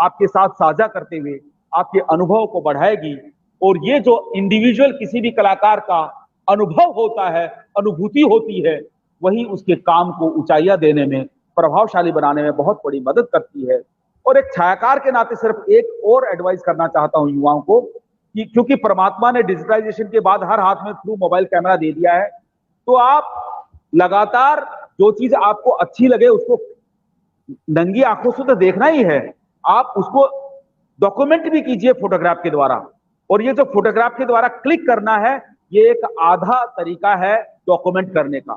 आपके साथ साझा करते हुए आपके अनुभव को बढ़ाएगी। और ये जो इंडिविजुअल किसी भी कलाकार का अनुभव होता है, अनुभूति होती है, वही उसके काम को ऊंचाइयां देने में, प्रभावशाली बनाने में बहुत बड़ी मदद करती है। और एक छायाकार के नाते सिर्फ एक और एडवाइस करना चाहता हूं युवाओं को कि क्योंकि परमात्मा ने डिजिटलाइजेशन के बाद हर हाथ में थ्रू मोबाइल कैमरा दे दिया है, तो आप लगातार जो चीज आपको अच्छी लगे उसको नंगी आंखों से तो देखना ही है, आप उसको डॉक्यूमेंट भी कीजिए फोटोग्राफ के द्वारा। और ये जो फोटोग्राफ के द्वारा क्लिक करना है, ये एक आधा तरीका है डॉक्यूमेंट करने का।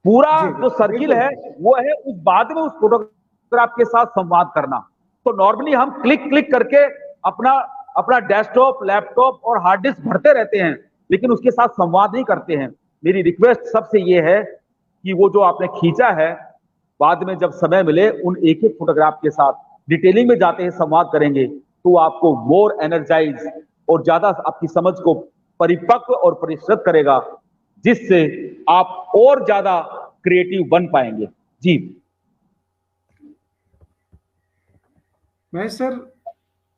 पूरा जो सर्किल है वो है उस बाद में उस फोटोग्राफ के साथ संवाद करना। तो नॉर्मली हम क्लिक क्लिक करके अपना अपना डेस्कटॉप, लैपटॉप और हार्ड डिस्क भरते रहते हैं, लेकिन उसके साथ संवाद नहीं करते हैं। मेरी रिक्वेस्ट सबसे ये है कि वो जो आपने खींचा है, बाद में जब समय मिले उन एक एक फोटोग्राफ के साथ डिटेलिंग में जाते हैं, संवाद करेंगे, तो आपको मोर एनर्जाइज और ज्यादा आपकी समझ को परिपक्व और परिष्कृत करेगा, जिससे आप और ज्यादा क्रिएटिव बन पाएंगे। जी महेश सर,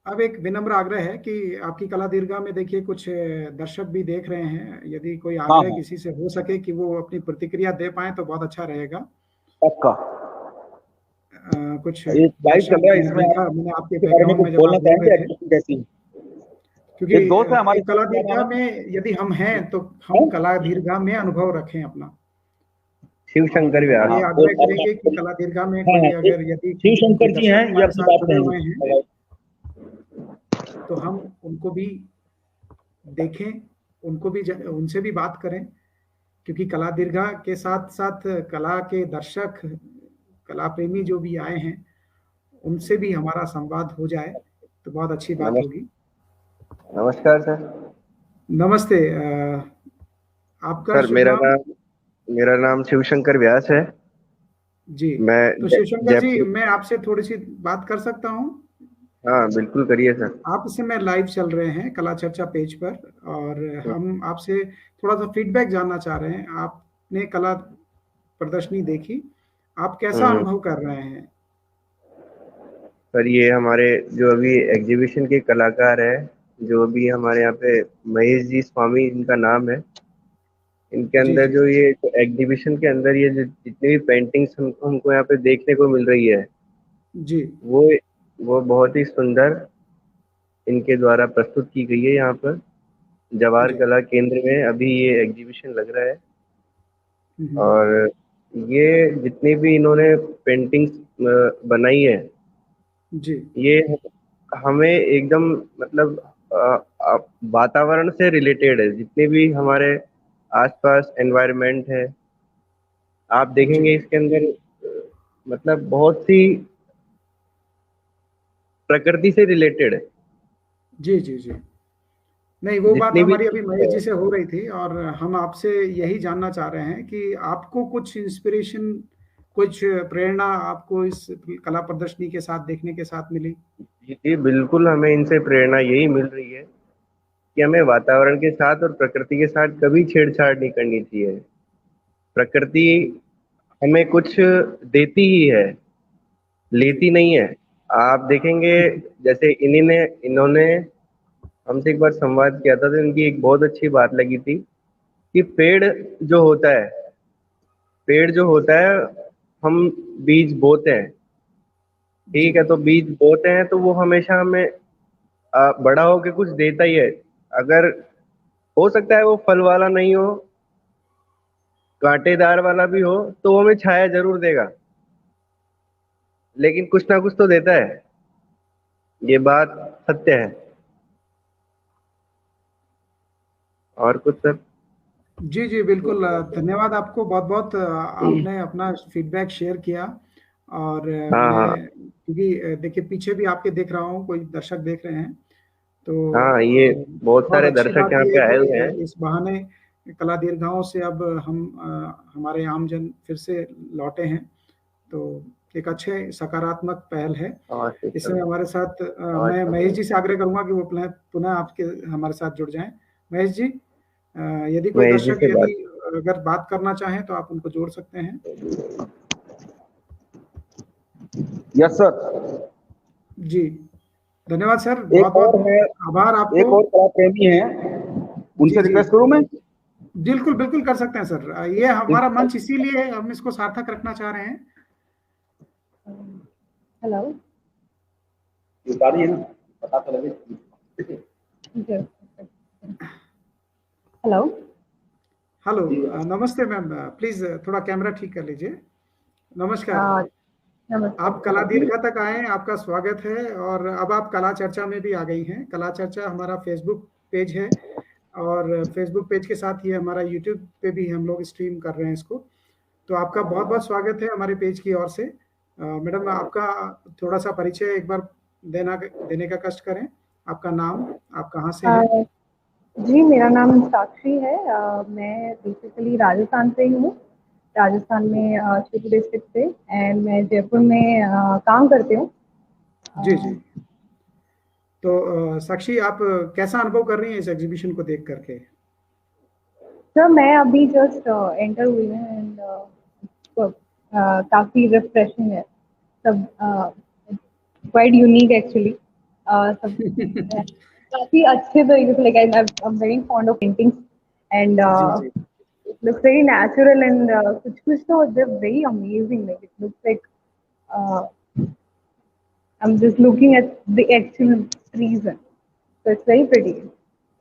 अब एक विनम्र आग्रह है कि आपकी कला दीर्घा में देखिए कुछ दर्शक भी देख रहे हैं, यदि कोई आग्रह किसी से हो सके कि वो अपनी प्रतिक्रिया दे पाए तो बहुत अच्छा रहेगा। पक्का कुछ लाइव चल रहा है, इसमें मैंने आपके बैकग्राउंड में जब आप बोल रहे थे, क्योंकि कला दीर्घा में यदि हम हैं तो हम कला दीर्घा में अनुभव रखें अपना। शिव शंकर व्यास ये आग्रह करेंगे कि कला दीर्घा में कोई अगर यदि शिव शंकर जी हैं, ये अपनी बात जुड़े हुए हैं तो हम उनको भी देखें, उनको भी उनसे भी बात करें, क्योंकि कला दीर्घा के साथ साथ कला के दर्शक, कला प्रेमी जो भी आए हैं, उनसे भी हमारा संवाद हो जाए तो बहुत अच्छी बात होगी। नमस्कार सर। नमस्ते। आपका सर मेरा नाम शिवशंकर व्यास है जी। तो शिवशंकर जी, मैं आपसे थोड़ी सी बात कर सकता हूँ? हाँ बिल्कुल करिए सर। आप इस समय लाइव चल रहे हैं कला चर्चा पेज पर, और हम आपसे थोड़ा सा फीडबैक जानना चाह रहे हैं। आपने कला प्रदर्शनी देखी, आप कैसा अनुभव कर रहे हैं? सर ये हमारे जो अभी एग्जीबिशन के कलाकार है, जो अभी हमारे यहाँ पे महेश जी स्वामी इनका नाम है, इनके अंदर जो ये एग्जीबिशन के अंदर ये जितनी भी पेंटिंग्स हमको यहाँ पे देखने को मिल रही है जी, वो बहुत ही सुंदर इनके द्वारा प्रस्तुत की गई है। यहाँ पर जवाहर कला केंद्र में अभी ये एग्जीबिशन लग रहा है, और ये जितनी भी इन्होंने पेंटिंग्स बनाई है जी, ये हमें एकदम मतलब वातावरण से रिलेटेड है। जितने भी हमारे आसपास एनवायरनमेंट है, आप देखेंगे इसके अंदर मतलब बहुत सी प्रकृति से रिलेटेड है। जी जी जी। नहीं, वो बात हमारी अभी महेश जी से हो रही थी, और हम आपसे यही जानना चाह रहे हैं कि आपको कुछ इंस्पिरेशन, कुछ प्रेरणा आपको इस कला प्रदर्शनी के साथ देखने के साथ मिली? जी बिल्कुल, हमें इनसे प्रेरणा यही मिल रही है कि हमें वातावरण के साथ और प्रकृति के साथ कभी छेड़छाड़ नहीं करनी चाहिए। प्रकृति हमें कुछ देती ही है, लेती नहीं है। आप देखेंगे जैसे इन्होंने हमसे एक बार संवाद किया था, तो इनकी एक बहुत अच्छी बात लगी थी कि पेड़ जो होता है हम बीज बोते हैं, ठीक है, तो बीज बोते हैं तो वो हमेशा हमें बड़ा होके कुछ देता ही है। अगर हो सकता है वो फल वाला नहीं हो, कांटेदार वाला भी हो, तो वो हमें छाया जरूर देगा, लेकिन कुछ ना कुछ तो देता है। ये बात सत्य है। और कुछ सर? जी जी बिल्कुल, धन्यवाद आपको बहुत बहुत, आपने अपना फीडबैक शेयर किया। और क्योंकि देखिए पीछे भी आपके देख रहा हूँ कोई दर्शक देख रहे हैं, तो हाँ ये बहुत सारे दर्शक यहाँ पे आए हुए हैं। इस बहाने कला दीर्घाओं से अब हम हमारे आमजन फिर से लौटे हैं, तो एक अच्छे सकारात्मक पहल है। इस समय हमारे साथ मैं महेश जी से आग्रह करूंगा कि वो पुनः आपके हमारे साथ जुड़ जाएं। महेश जी, यदि कोई दर्शक यदि अगर बात करना चाहें तो आप उनको जोड़ सकते हैं। Yes sir. जी धन्यवाद सर, बहुत बहुत आभार आपको। एक और कला प्रेमी है, उनसे रिक्वेस्ट करूं मैं? बिल्कुल बिल्कुल कर सकते हैं सर, ये हमारा मंच इसीलिए हम इसको सार्थक रखना चाह रहे हैं। हेलो बता रही है ना, पता तो लगे। हेलो हेलो, नमस्ते मैम, प्लीज थोड़ा कैमरा ठीक कर लीजिए। नमस्कार। नमस्ते। आप कला दीर्घा तक आए हैं, आपका स्वागत है। और अब आप कला चर्चा में भी आ गई हैं। कला चर्चा हमारा फेसबुक पेज है, और फेसबुक पेज के साथ ही हमारा यूट्यूब पे भी हम लोग स्ट्रीम कर रहे हैं इसको। तो आपका बहुत बहुत स्वागत है हमारे पेज की ओर से। मैडम, आपका थोड़ा सा परिचय एक बार देने का कष्ट करें। आपका नाम, आप कहाँ से हैं? जी, मेरा नाम साक्षी है। मैं बेसिकली राजस्थान से ही हूँ। राजस्थान में शिवपुरी डिस्ट्रिक्ट से, एंड मैं जयपुर में काम करती हूँ। जी जी। तो साक्षी, आप कैसा अनुभव कर रही हैं इस एग्जीबिशन को देख करके? सर, मैं अभी जस्ट एंटर हुई हूँ, एंड काफ़ी रिफ्रेशिंग है सब। Quite unique actually. सब काफ़ी अच्छे तरीके से, like I am very fond of paintings, and जी जी। it looks very natural, and kuch to they're very amazing. Like, it looks like I'm just looking at the actual reason. So it's very pretty,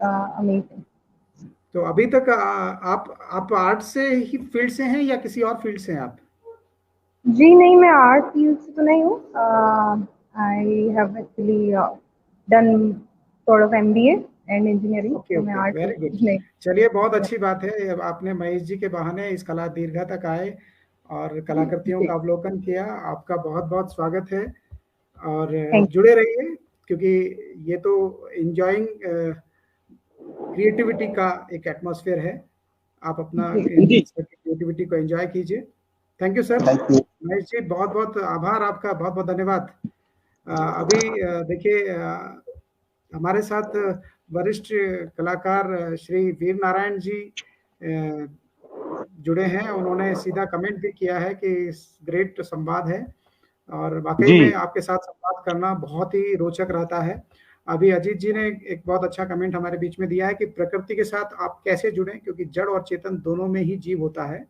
amazing. तो अभी तक आप art से ही field से हैं या किसी और फील्ड से हैं आप? जी नहीं, मैं आर्ट फील्ड से तो नहीं हूँ। I have actually done sort of MBA and engineering. Okay मैं ओके, आर्ट वेरी गुड। नहीं। चलिए, बहुत अच्छी बात है। अब आपने महेश जी के बहाने इस कला दीर्घा तक आए और कलाकृतियों का अवलोकन किया। आपका बहुत बहुत स्वागत है। और जुड़े रहिए, क्योंकि ये तो एंजॉइंग क्रिएटिविटी का एक एटमॉस्फेयर है। आप अपना क्रिएटिविटी को एंजॉय कीजिए। Thank you sir. Mahesh ji, बहुत बहुत आभार आपका, बहुत बहुत धन्यवाद। अभी देखिए, हमारे साथ वरिष्ठ कलाकार श्री वीर नारायण जी जुड़े हैं। उन्होंने सीधा कमेंट भी किया है कि ग्रेट संवाद है, और वाकई में आपके साथ संवाद करना बहुत ही रोचक रहता है। अभी अजीत जी ने एक बहुत अच्छा कमेंट हमारे बीच में दिया है कि प्रकृति के साथ आप कैसे जुड़ें, क्योंकि जड़ और चेतन दोनों में ही जीव होता है।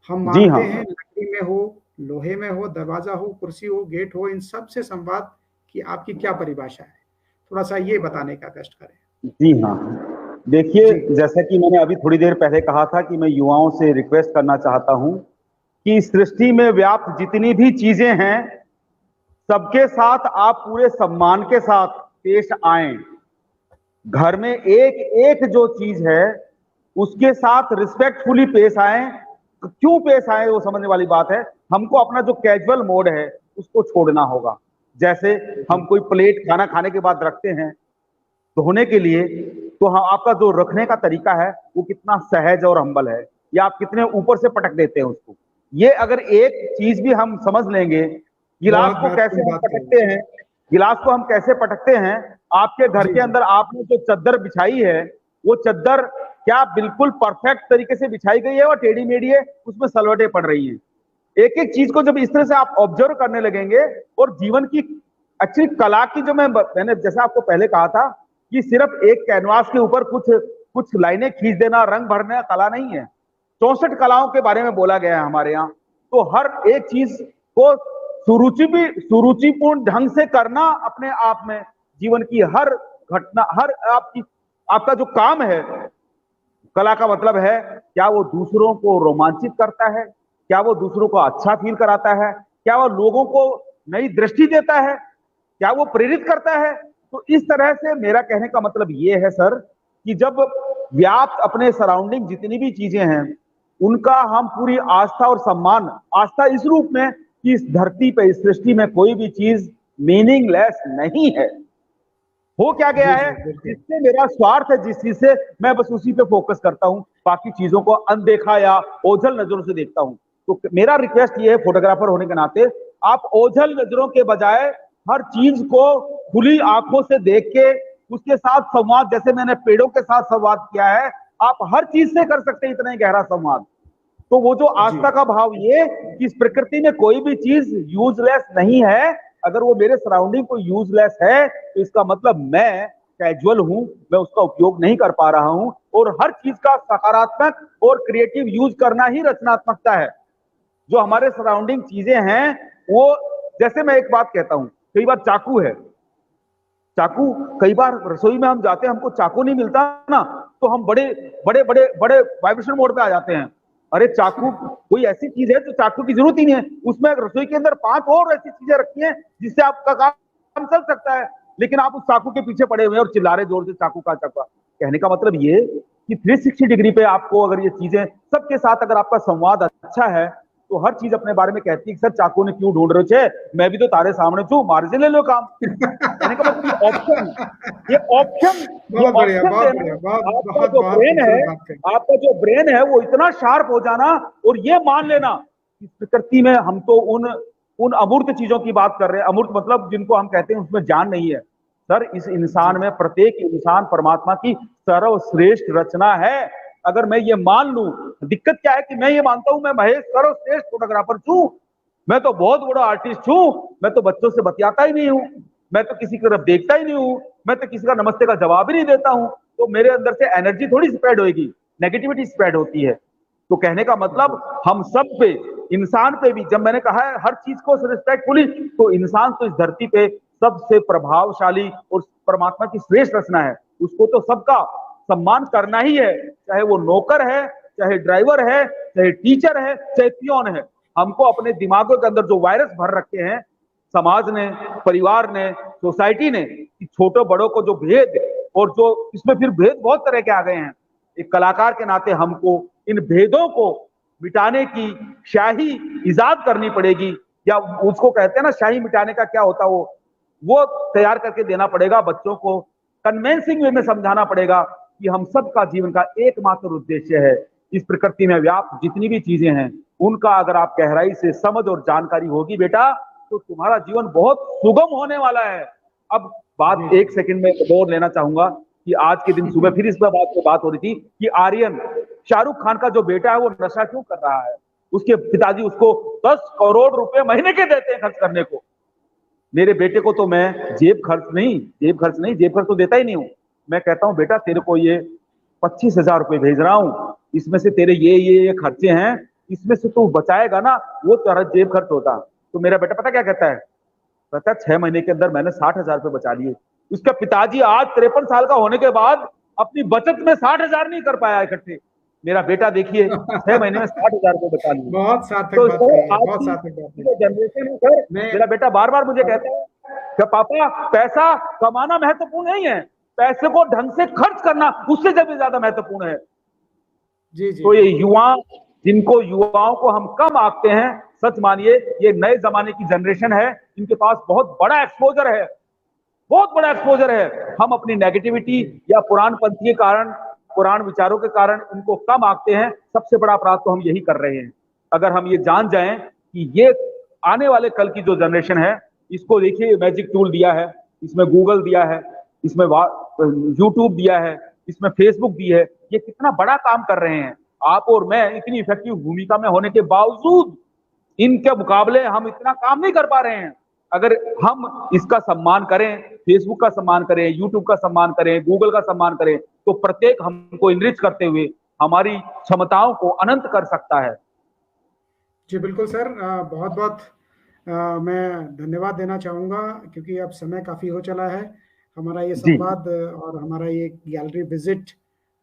हम मानते हैं लकड़ी में हो, लोहे में हो, दरवाजा हो, कुर्सी हो, गेट हो, इन सब से संवाद की आपकी क्या परिभाषा है? थोड़ा सा ये बताने का कष्ट करें। जी हाँ, देखिए, जैसा कि मैंने अभी थोड़ी देर पहले कहा था कि मैं युवाओं से रिक्वेस्ट करना चाहता हूं कि सृष्टि में व्याप्त जितनी भी चीजें हैं, सबके साथ आप पूरे सम्मान के साथ पेश आएं। घर में एक एक जो चीज है उसके साथ रिस्पेक्टफुली पेश आएं। क्यों पेश आए वो समझने वाली बात है। हमको अपना जो कैजुअल मोड है उसको छोड़ना होगा। जैसे हम कोई प्लेट खाना खाने के बाद रखते हैं धोने के लिए, तो हाँ, आपका जो रखने का तरीका है वो कितना सहज और हम्बल है, या आप कितने ऊपर से पटक देते हैं उसको। ये अगर एक चीज भी हम समझ लेंगे, गिलास को कैसे हम पटकते हैं, गिलास को हम कैसे पटकते हैं। आपके घर के अंदर आपने जो चद्दर बिछाई है, वो चद्दर क्या बिल्कुल परफेक्ट तरीके से बिछाई गई है और टेढ़ी मेढ़ी है, उसमें सलवटें पड़ रही हैं। एक एक चीज को जब इस तरह से आप ऑब्जर्व करने लगेंगे, और जीवन की एक्चुअली कला की जो मैंने जैसा आपको पहले कहा था कि सिर्फ एक कैनवास के ऊपर कुछ लाइनें खींच देना, रंग भरना कला नहीं है। 64 कलाओं के बारे में बोला गया है हमारे यहाँ। तो हर एक चीज को सुरुचिपूर्ण ढंग से करना अपने आप में जीवन की हर घटना, हर आपका जो काम है, कला का मतलब है क्या वो दूसरों को रोमांचित करता है, क्या वो दूसरों को अच्छा फील कराता है, क्या वो लोगों को नई दृष्टि देता है, क्या वो प्रेरित करता है। तो इस तरह से मेरा कहने का मतलब ये है सर कि जब व्याप्त अपने सराउंडिंग जितनी भी चीजें हैं उनका हम पूरी आस्था और सम्मान, आस्था इस रूप में कि इस धरती पे, इस सृष्टि में कोई भी चीज मीनिंगलेस नहीं है। हो क्या गया है, जिससे मेरा स्वार्थ है, जिस चीज से मैं बस उसी पे फोकस करता हूं, बाकी चीजों को अनदेखा या ओझल नजरों से देखता हूं। तो मेरा रिक्वेस्ट ये है, फोटोग्राफर होने के नाते, आप ओझल नजरों के बजाय हर चीज को खुली आंखों से देख के उसके साथ संवाद, जैसे मैंने पेड़ों के साथ संवाद किया है, आप हर चीज से कर सकते हैं इतना ही गहरा संवाद। तो वो जो आस्था का भाव, ये कि इस प्रकृति में कोई भी चीज यूजलेस नहीं है। अगर वो मेरे सराउंडिंग को यूजलेस है तो इसका मतलब मैं कैजुअल हूं, मैं उसका उपयोग नहीं कर पा रहा हूं। और हर चीज का सकारात्मक और क्रिएटिव यूज करना ही रचनात्मकता है। जो हमारे सराउंडिंग चीजें हैं वो, जैसे मैं एक बात कहता हूं, कई बार चाकू है, चाकू, कई बार रसोई में हम जाते हैं, हमको चाकू नहीं मिलता ना, तो हम बड़े बड़े बड़े बड़े वाइब्रेशन मोड पे आ जाते हैं। अरे चाकू कोई ऐसी चीज है जो चाकू की जरूरत ही नहीं है, उसमें रसोई के अंदर 5 और ऐसी चीजें रखी हैं जिससे आपका काम चल सकता है, लेकिन आप उस चाकू के पीछे पड़े हुए हैं और चिल्ला रहे जोर से चाकू का चाकू। कहने का मतलब ये कि 360 डिग्री पे आपको अगर ये चीजें सबके साथ अगर आपका संवाद अच्छा है तो हर चीज अपने बारे में कहती है कि सर चाकू ने क्यों ढूंढ रहे थे, मैं भी तो तारे सामने छू, मारे से ले लो काम। कहने का मतलब ऑप्शन, ये ऑप्शन बहुत बढ़िया, बहुत देना, बढ़िया, आपका जो ब्रेन है, आपका जो ब्रेन है वो इतना शार्प हो जाना, और ये मान लेना कि प्रकृति में हम तो उन अमूर्त चीजों की बात कर रहे हैं। अमूर्त मतलब जिनको हम कहते हैं उसमें जान नहीं है। सर इस इंसान में प्रत्येक इंसान परमात्मा की सर्वश्रेष्ठ रचना है। अगर मैं ये मान लूं, दिक्कत क्या है कि मैं ये मानता हूं मैं महेश सर्वश्रेष्ठ फोटोग्राफर हूं, मैं तो बहुत बड़ा आर्टिस्ट हूं, मैं तो बच्चों से बतियाता ही नहीं हूं, मैं तो किसी की तरफ देखता ही नहीं हूं, मैं तो किसी का नमस्ते का जवाब ही नहीं देता हूं, तो मेरे अंदर से एनर्जी थोड़ी स्प्रेड होगी, नेगेटिविटी स्प्रेड होती है। तो कहने का मतलब हम सब पे, इंसान पे भी, जब मैंने कहा है हर चीज को रिस्पेक्टफुली, तो इंसान तो इस धरती पे सबसे प्रभावशाली और परमात्मा की श्रेष्ठ रचना है, उसको तो सबका सम्मान करना ही है, चाहे वो नौकर है, चाहे ड्राइवर है, चाहे टीचर है, चाहे पियोन है। हमको अपने दिमागों के अंदर जो वायरस भर रखे हैं समाज ने, परिवार ने, सोसाइटी ने, छोटे बड़ों को जो भेद, और जो इसमें फिर भेद बहुत तरह के आ गए हैं, एक कलाकार के नाते हमको इन भेदों को मिटाने की शाही इजाद करनी पड़ेगी, या उसको कहते हैं ना शाही मिटाने का क्या होता है, वो तैयार करके देना पड़ेगा बच्चों को, कन्वेंसिंग वे में समझाना पड़ेगा कि हम सबका जीवन का एकमात्र उद्देश्य है, इस प्रकृति में व्याप्त जितनी भी चीजें हैं उनका अगर आप गहराई से समझ और जानकारी होगी बेटा, तो तुम्हारा जीवन बहुत सुगम होने वाला है। अब बात एक सेकंड में और लेना चाहूंगा कि आज के दिन सुबह फिर इस बात हो रही थी कि आर्यन, शाहरुख खान का जो बेटा है वो नशा क्यों कर रहा है, उसके पिताजी उसको 10 करोड़ रुपए महीने के देते हैं खर्च करने को। मेरे बेटे को तो मैं जेब खर्च तो देता ही नहीं हूं। मैं कहता हूं बेटा तेरे को ये 25,000 रुपए भेज रहा हूं, इसमें से तेरे ये खर्चे हैं, इसमें से तू बचाएगा ना, वो तेरा जेब खर्च होता। तो मेरा बेटा पता क्या कहता है, कहता है 6 महीने के अंदर मैंने 60,000 रुपए बचा लिए। उसका पिताजी आज 53 साल का होने के बाद अपनी बचत में 60,000 नहीं कर पाया इकट्ठे। मेरा बेटा देखिए 6 महीने में 60,000 रुपए बचा लिए। बहुत सार्थक तो बात है, बहुत सार्थक बात है। जनरेशन है सर, मेरा बेटा बार बार मुझे कहता है कि पापा पैसा कमाना महत्वपूर्ण नहीं है, पैसे को ढंग से खर्च करना उससे ज्यादा महत्वपूर्ण है। जी जी। तो ये युवाओं को हम कम आंकते हैं, सच मानिए ये नए जमाने की जनरेशन है, इनके पास बहुत बड़ा एक्सपोजर है, बहुत बड़ा एक्सपोजर है। हम अपनी नेगेटिविटी या पुराणपंथी के कारण, पुराण विचारों के कारण इनको कम आंकते हैं। सबसे बड़ा अपराध तो हम यही कर रहे हैं। अगर हम ये जान जाएं कि ये आने वाले कल की जो जनरेशन है, इसको देखिए मैजिक टूल दिया है, इसमें गूगल दिया है, इसमें यूट्यूब दिया है, इसमें फेसबुक दी है, ये कितना बड़ा काम कर रहे हैं। आप और मैं इतनी इफेक्टिव भूमिका में होने के बावजूद इनके मुकाबले हम इतना काम नहीं कर पा रहे हैं। अगर हम इसका सम्मान करें, फेसबुक का सम्मान करें, यूट्यूब का सम्मान करें, गूगल का सम्मान करें, तो प्रत्येक हमको इनरिच करते हुए हमारी क्षमताओं को अनंत कर सकता है। जी बिल्कुल सर, बहुत बहुत मैं धन्यवाद देना चाहूँगा, क्योंकि अब समय काफ़ी हो चला है। हमारा ये संवाद और हमारा ये गैलरी विजिट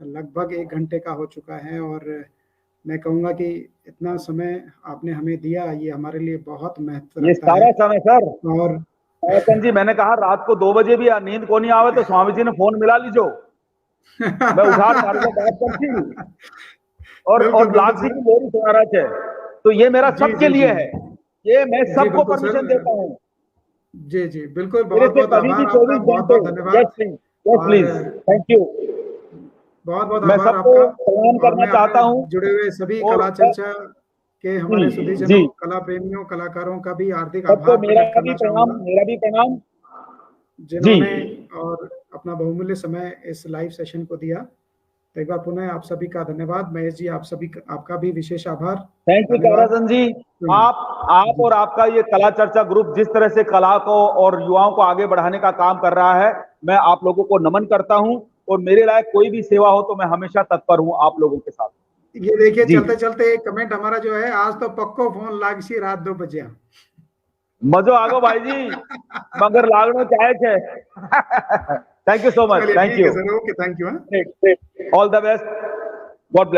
लगभग 1 घंटे का हो चुका है, और मैं कहूँगा कि इतना समय आपने हमें दिया, ये हमारे लिए बहुत महत्व ये सारा समय सर। और जी मैंने कहा रात को 2 बजे भी नींद को नहीं आवे तो स्वामी जी ने फोन मिला लीजो, मैं उठा बात करती और लाख जी की लोरी सुना रहा थे। तो ये मेरा सबके लिए है, ये मैं सबको परमिशन देता हूँ। जी जी बिल्कुल, बहुत बहुत आभार आपका, बहुत बहुत धन्यवाद। प्लीज, थैंक यू, बहुत बहुत आभार आपका। प्रणाम करना चाहता हूँ जुड़े हुए सभी कला चर्चा के हमारे सुधीजनों, कला प्रेमियों, कलाकारों का भी हार्दिक आभार प्रकट करना चाहूँगा, मेरा भी प्रणाम, जिन्होंने और अपना बहुमूल्य समय इस लाइव सेशन को दिया। तो एक बार पुनः आप सभी का धन्यवाद। महेश जी, आपका भी विशेष आभार। थैंक यू ताराचंद जी। आप और आपका ये कला चर्चा ग्रुप जिस तरह से कला को और युवाओं को आगे बढ़ाने का काम कर रहा है, मैं आप लोगों को नमन करता हूं, और मेरे लायक कोई भी सेवा हो तो मैं हमेशा तत्पर हूं आप लोगों के साथ। ये देखिए चलते चलते एक कमेंट हमारा जो है, आज तो पक्को फोन लाग सी रात 2 बजे। मजो आगो भाई जी, मगर लागनो चाहे छे। Thank you so much, thank you, sir, okay, thank you. All the best, God bless.